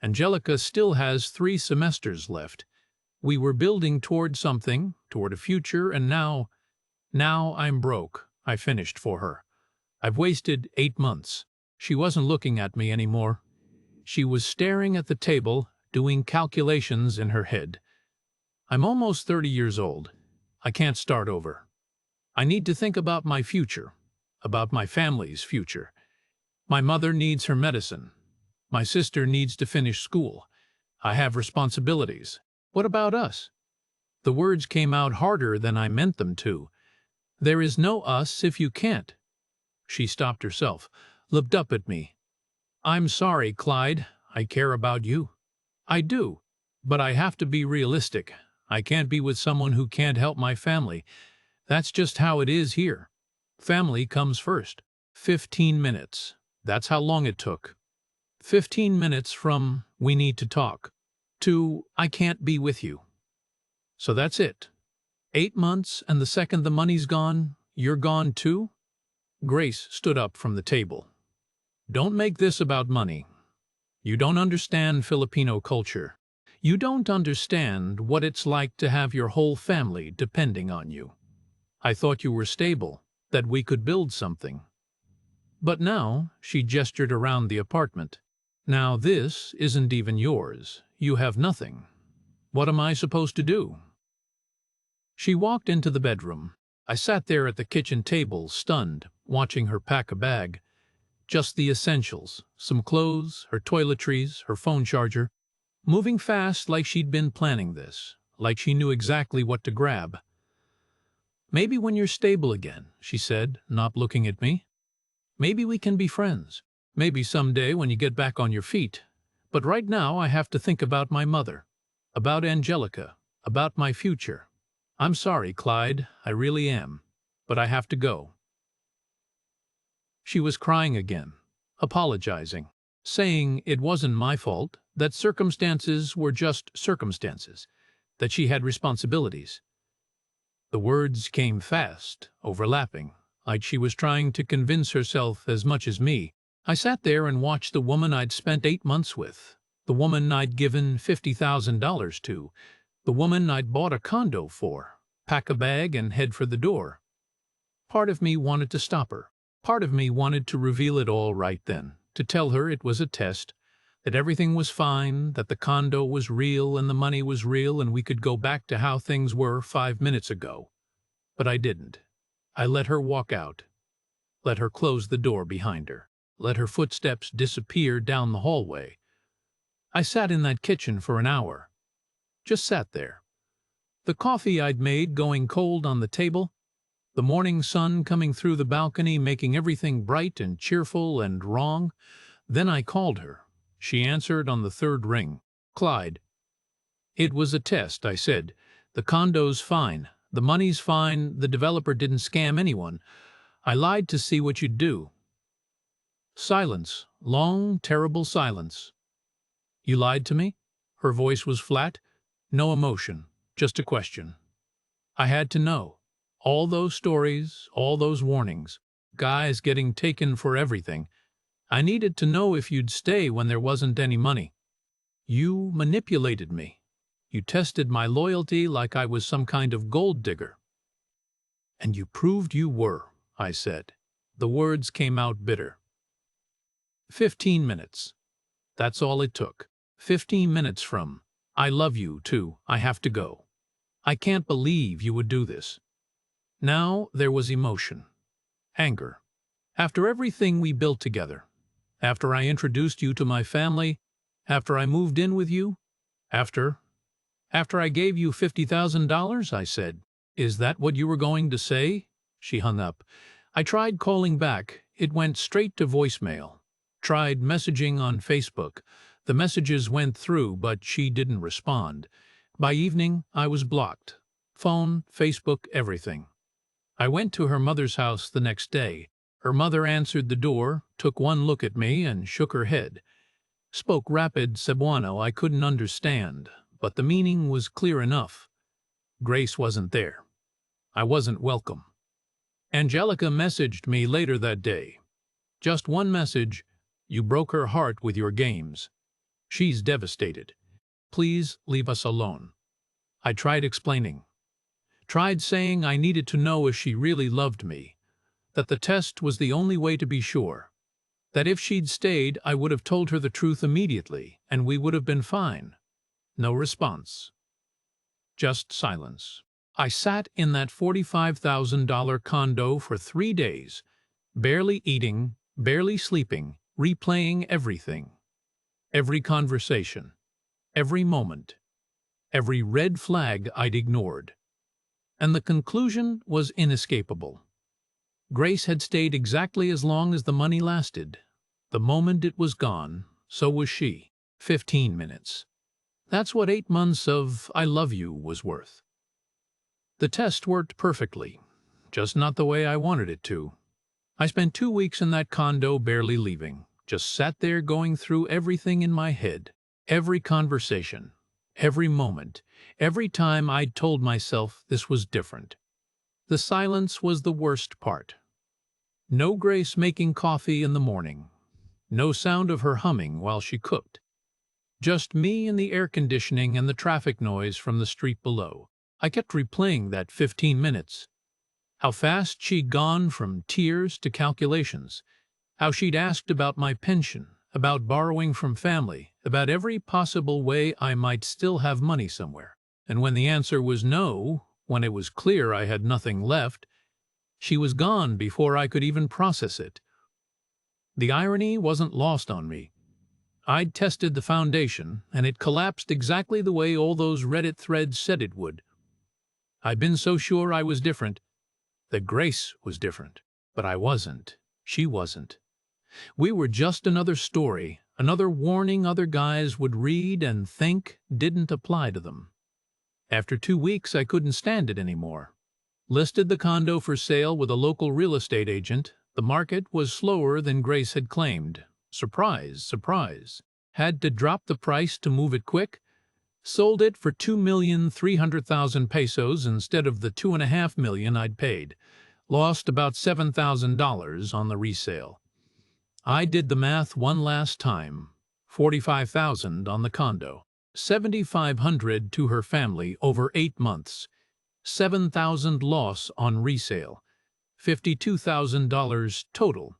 Angelica still has 3 semesters left. We were building toward something, toward a future, and now I'm broke," I finished for her. "I've wasted 8 months." She wasn't looking at me anymore. She was staring at the table, doing calculations in her head. "I'm almost 30 years old. I can't start over. I need to think about my future, about my family's future. My mother needs her medicine. My sister needs to finish school. I have responsibilities. What about us?" The words came out harder than I meant them to. "There is no us if you can't." She stopped herself, looked up at me. "I'm sorry, Clyde. I care about you. I do. But I have to be realistic. I can't be with someone who can't help my family. That's just how it is here. Family comes first." 15 minutes. That's how long it took. 15 minutes from "we need to talk" to "I can't be with you." So that's it. 8 months, and the second the money's gone, you're gone too? Grace stood up from the table. Don't make this about money. You don't understand Filipino culture. You don't understand what it's like to have your whole family depending on you. I thought you were stable, that we could build something. But now, she gestured around the apartment. Now this isn't even yours. You have nothing. What am I supposed to do? She walked into the bedroom. I sat there at the kitchen table, stunned, watching her pack a bag. Just the essentials, some clothes, her toiletries, her phone charger, moving fast like she'd been planning this, like she knew exactly what to grab. "Maybe when you're stable again," she said, not looking at me. "Maybe we can be friends. Maybe someday when you get back on your feet. But right now I have to think about my mother, about Angelica, about my future. I'm sorry, Clyde, I really am. But I have to go." She was crying again, apologizing, saying it wasn't my fault, that circumstances were just circumstances, that she had responsibilities. The words came fast, overlapping, like she was trying to convince herself as much as me. I sat there and watched the woman I'd spent 8 months with, the woman I'd given $50,000 to, the woman I'd bought a condo for, pack a bag and head for the door. Part of me wanted to stop her. Part of me wanted to reveal it all right then, to tell her it was a test, that everything was fine, that the condo was real and the money was real and we could go back to how things were 5 minutes ago. But I didn't. I let her walk out. Let her close the door behind her. Let her footsteps disappear down the hallway. I sat in that kitchen for an hour. Just sat there. The coffee I'd made going cold on the table, the morning sun coming through the balcony making everything bright and cheerful and wrong. Then I called her. She answered on the third ring. "Clyde." "It was a test," I said. "The condo's fine. The money's fine. The developer didn't scam anyone. I lied to see what you'd do." Silence. Long, terrible silence. "You lied to me?" Her voice was flat. No emotion. Just a question. I had to know. All those stories, all those warnings, guys getting taken for everything. I needed to know if you'd stay when there wasn't any money. You manipulated me. You tested my loyalty like I was some kind of gold digger. "And you proved you were," I said. The words came out bitter. 15 minutes. That's all it took. 15 minutes from "I love you" to "I have to go." I can't believe you would do this. Now there was emotion. Anger. After everything we built together. After I introduced you to my family. After I moved in with you. After I gave you $50,000, I said. "Is that what you were going to say?" She hung up. I tried calling back. It went straight to voicemail. Tried messaging on Facebook. The messages went through, but she didn't respond. By evening, I was blocked. Phone, Facebook, everything. I went to her mother's house the next day. Her mother answered the door, took one look at me, and shook her head. Spoke rapid Cebuano I couldn't understand, but the meaning was clear enough. Grace wasn't there. I wasn't welcome. Angelica messaged me later that day. Just one message. "You broke her heart with your games. She's devastated. Please leave us alone." I tried explaining. Tried saying I needed to know if she really loved me. That the test was the only way to be sure. That if she'd stayed, I would have told her the truth immediately, and we would have been fine. No response. Just silence. I sat in that $45,000 condo for 3 days, barely eating, barely sleeping, replaying everything. Every conversation. Every moment. Every red flag I'd ignored. And the conclusion was inescapable. Grace had stayed exactly as long as the money lasted. The moment it was gone, so was she. 15 minutes. That's what 8 months of "I love you" was worth. The test worked perfectly, just not the way I wanted it to. I spent 2 weeks in that condo barely leaving, just sat there going through everything in my head, every conversation, every moment, every time I'd told myself this was different. The silence was the worst part. No Grace making coffee in the morning. No sound of her humming while she cooked. Just me and the air conditioning and the traffic noise from the street below. I kept replaying that 15 minutes. How fast she'd gone from tears to calculations. How she'd asked about my pension, about borrowing from family, about every possible way I might still have money somewhere. And when the answer was no, when it was clear I had nothing left, she was gone before I could even process it. The irony wasn't lost on me. I'd tested the foundation, and it collapsed exactly the way all those Reddit threads said it would. I'd been so sure I was different, that Grace was different. But I wasn't. She wasn't. We were just another story, another warning other guys would read and think didn't apply to them. After 2 weeks, I couldn't stand it anymore. Listed the condo for sale with a local real estate agent. The market was slower than Grace had claimed. Surprise, surprise. Had to drop the price to move it quick. Sold it for 2,300,000 pesos instead of the 2.5 million I'd paid. Lost about $7,000 on the resale. I did the math one last time. 45,000 on the condo. 7,500 to her family over 8 months. 7,000 loss on resale. $52,000 total.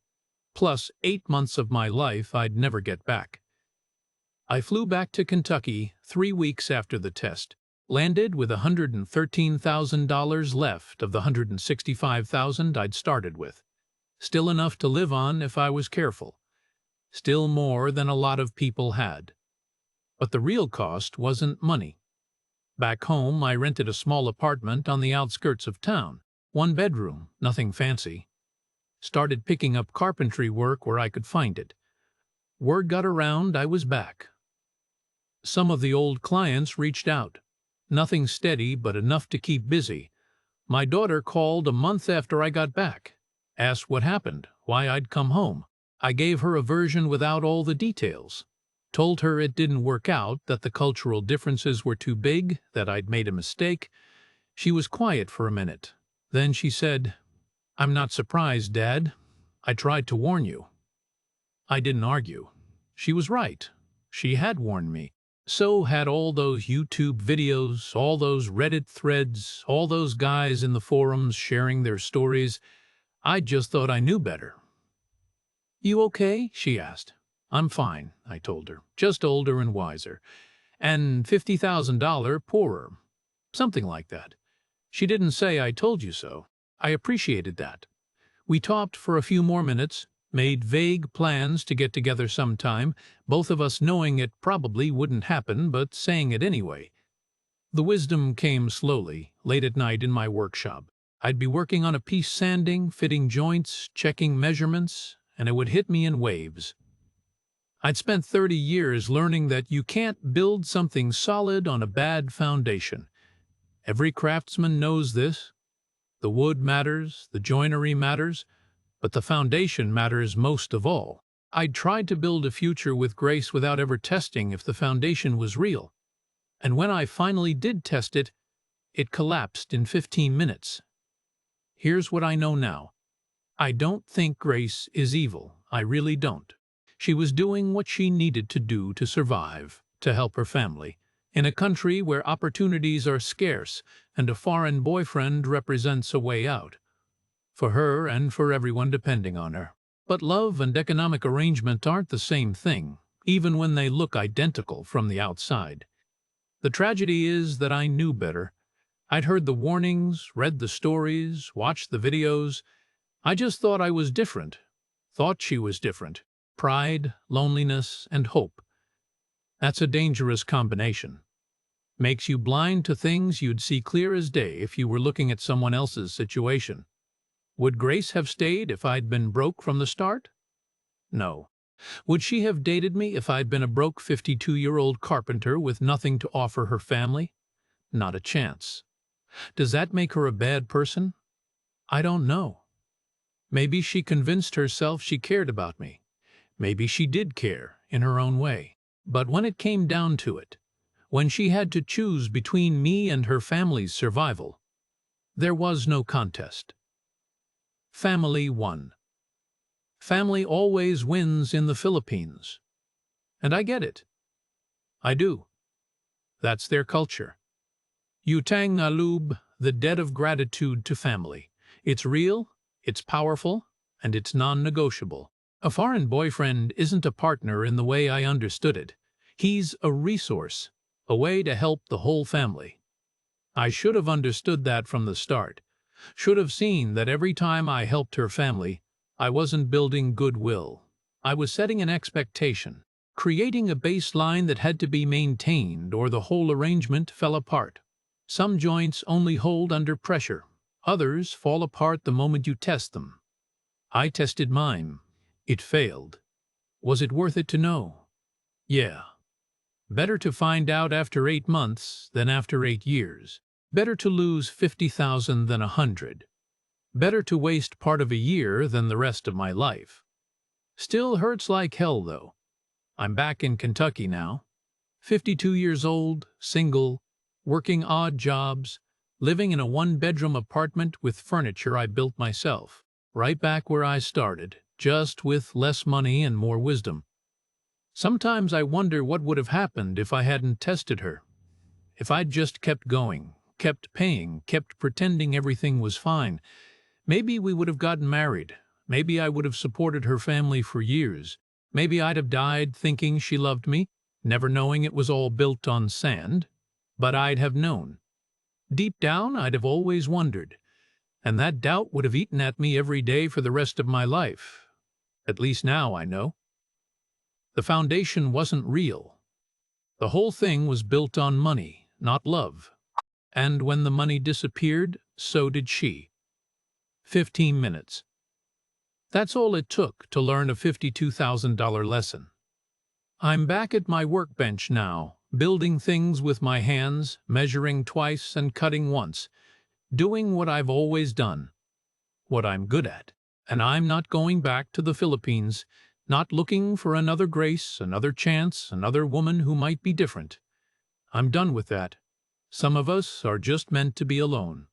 Plus 8 months of my life I'd never get back. I flew back to Kentucky 3 weeks after the test. Landed with $113,000 left of the $165,000 I'd started with. Still enough to live on if I was careful. Still more than a lot of people had. But the real cost wasn't money. Back home, I rented a small apartment on the outskirts of town. 1 bedroom, nothing fancy. Started picking up carpentry work where I could find it. Word got around I was back. Some of the old clients reached out. Nothing steady, but enough to keep busy. My daughter called a month after I got back. Asked what happened, why I'd come home. I gave her a version without all the details. Told her it didn't work out, that the cultural differences were too big, that I'd made a mistake. She was quiet for a minute. Then she said, "I'm not surprised, Dad. I tried to warn you." I didn't argue. She was right. She had warned me. So had all those YouTube videos, all those Reddit threads, all those guys in the forums sharing their stories. I just thought I knew better. "You okay?" she asked. "I'm fine," I told her. "Just older and wiser. And $50,000 poorer." Something like that. She didn't say I told you so. I appreciated that. We talked for a few more minutes, made vague plans to get together sometime, both of us knowing it probably wouldn't happen, but saying it anyway. The wisdom came slowly, late at night in my workshop. I'd be working on a piece sanding, fitting joints, checking measurements, and it would hit me in waves. I'd spent 30 years learning that you can't build something solid on a bad foundation. Every craftsman knows this. The wood matters, the joinery matters, but the foundation matters most of all. I'd tried to build a future with Grace without ever testing if the foundation was real. And when I finally did test it, it collapsed in 15 minutes. Here's what I know now. I don't think Grace is evil. I really don't. She was doing what she needed to do to survive, to help her family, in a country where opportunities are scarce and a foreign boyfriend represents a way out. For her and for everyone depending on her. But love and economic arrangement aren't the same thing, even when they look identical from the outside. The tragedy is that I knew better. I'd heard the warnings, read the stories, watched the videos. I just thought I was different. Thought she was different. Pride, loneliness, and hope. That's a dangerous combination. Makes you blind to things you'd see clear as day if you were looking at someone else's situation. Would Grace have stayed if I'd been broke from the start? No. Would she have dated me if I'd been a broke 52-year-old carpenter with nothing to offer her family? Not a chance. Does that make her a bad person? I don't know. Maybe she convinced herself she cared about me. Maybe she did care, in her own way. But when it came down to it, when she had to choose between me and her family's survival, there was no contest. Family won. Family always wins in the Philippines. And I get it. I do. That's their culture. Utang na loob, the debt of gratitude to family. It's real, it's powerful, and it's non-negotiable. A foreign boyfriend isn't a partner in the way I understood it. He's a resource, a way to help the whole family. I should have understood that from the start. Should have seen that every time I helped her family, I wasn't building goodwill. I was setting an expectation, creating a baseline that had to be maintained or the whole arrangement fell apart. Some joints only hold under pressure. Others fall apart the moment you test them. I tested mine. It failed. Was it worth it to know? Yeah. Better to find out after 8 months than after 8 years. Better to lose 50,000 than 100. Better to waste part of a year than the rest of my life. Still hurts like hell, though. I'm back in Kentucky now. 52 years old, single, working odd jobs, living in a one-bedroom apartment with furniture I built myself. Right back where I started, just with less money and more wisdom. Sometimes I wonder what would have happened if I hadn't tested her. If I'd just kept going, kept paying, kept pretending everything was fine. Maybe we would have gotten married. Maybe I would have supported her family for years. Maybe I'd have died thinking she loved me, never knowing it was all built on sand. But I'd have known. Deep down, I'd have always wondered. And that doubt would have eaten at me every day for the rest of my life. At least now I know. The foundation wasn't real. The whole thing was built on money, not love. And when the money disappeared, so did she. 15 minutes. That's all it took to learn a $52,000 lesson. I'm back at my workbench now, building things with my hands, measuring twice and cutting once, doing what I've always done, what I'm good at. And I'm not going back to the Philippines, not looking for another grace, another chance, another woman who might be different. I'm done with that. Some of us are just meant to be alone.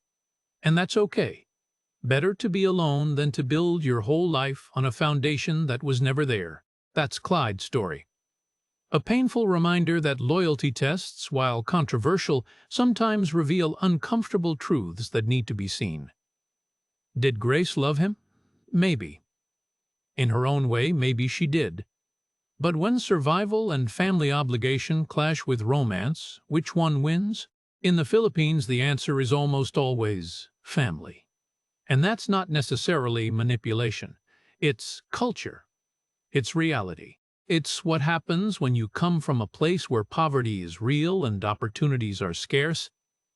And that's okay. Better to be alone than to build your whole life on a foundation that was never there. That's Clyde's story. A painful reminder that loyalty tests, while controversial, sometimes reveal uncomfortable truths that need to be seen. Did Grace love him? Maybe. In her own way, maybe she did. But when survival and family obligation clash with romance, which one wins? In the Philippines, the answer is almost always family. And that's not necessarily manipulation. It's culture. It's reality. It's what happens when you come from a place where poverty is real and opportunities are scarce,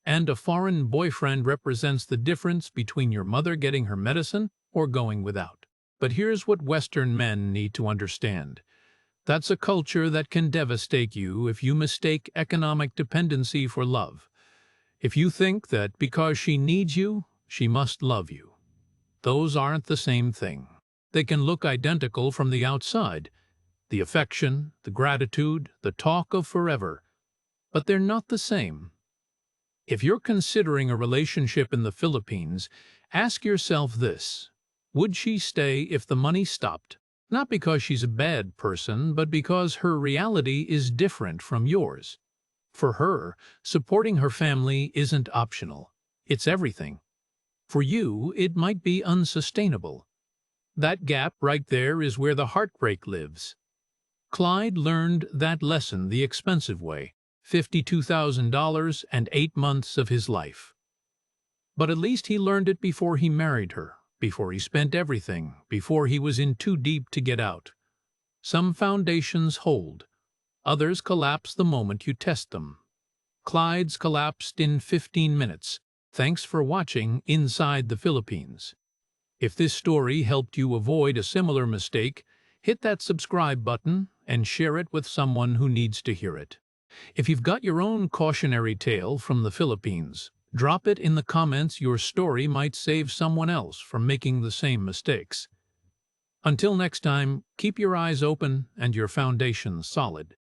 and a foreign boyfriend represents the difference between your mother getting her medicine or going without. But here's what Western men need to understand. That's a culture that can devastate you if you mistake economic dependency for love. If you think that because she needs you, she must love you. Those aren't the same thing. They can look identical from the outside. The affection, the gratitude, the talk of forever. But they're not the same. If you're considering a relationship in the Philippines, ask yourself this. Would she stay if the money stopped? Not because she's a bad person, but because her reality is different from yours. For her, supporting her family isn't optional. It's everything. For you, it might be unsustainable. That gap right there is where the heartbreak lives. Clyde learned that lesson the expensive way, $52,000 and 8 months of his life. But at least he learned it before he married her, before he spent everything, before he was in too deep to get out. Some foundations hold. Others collapse the moment you test them. Clyde's collapsed in 15 minutes. Thanks for watching Inside the Philippines. If this story helped you avoid a similar mistake, hit that subscribe button and share it with someone who needs to hear it. If you've got your own cautionary tale from the Philippines, Drop it in the comments. Your story might save someone else from making the same mistakes. Until next time, keep your eyes open and your foundation solid.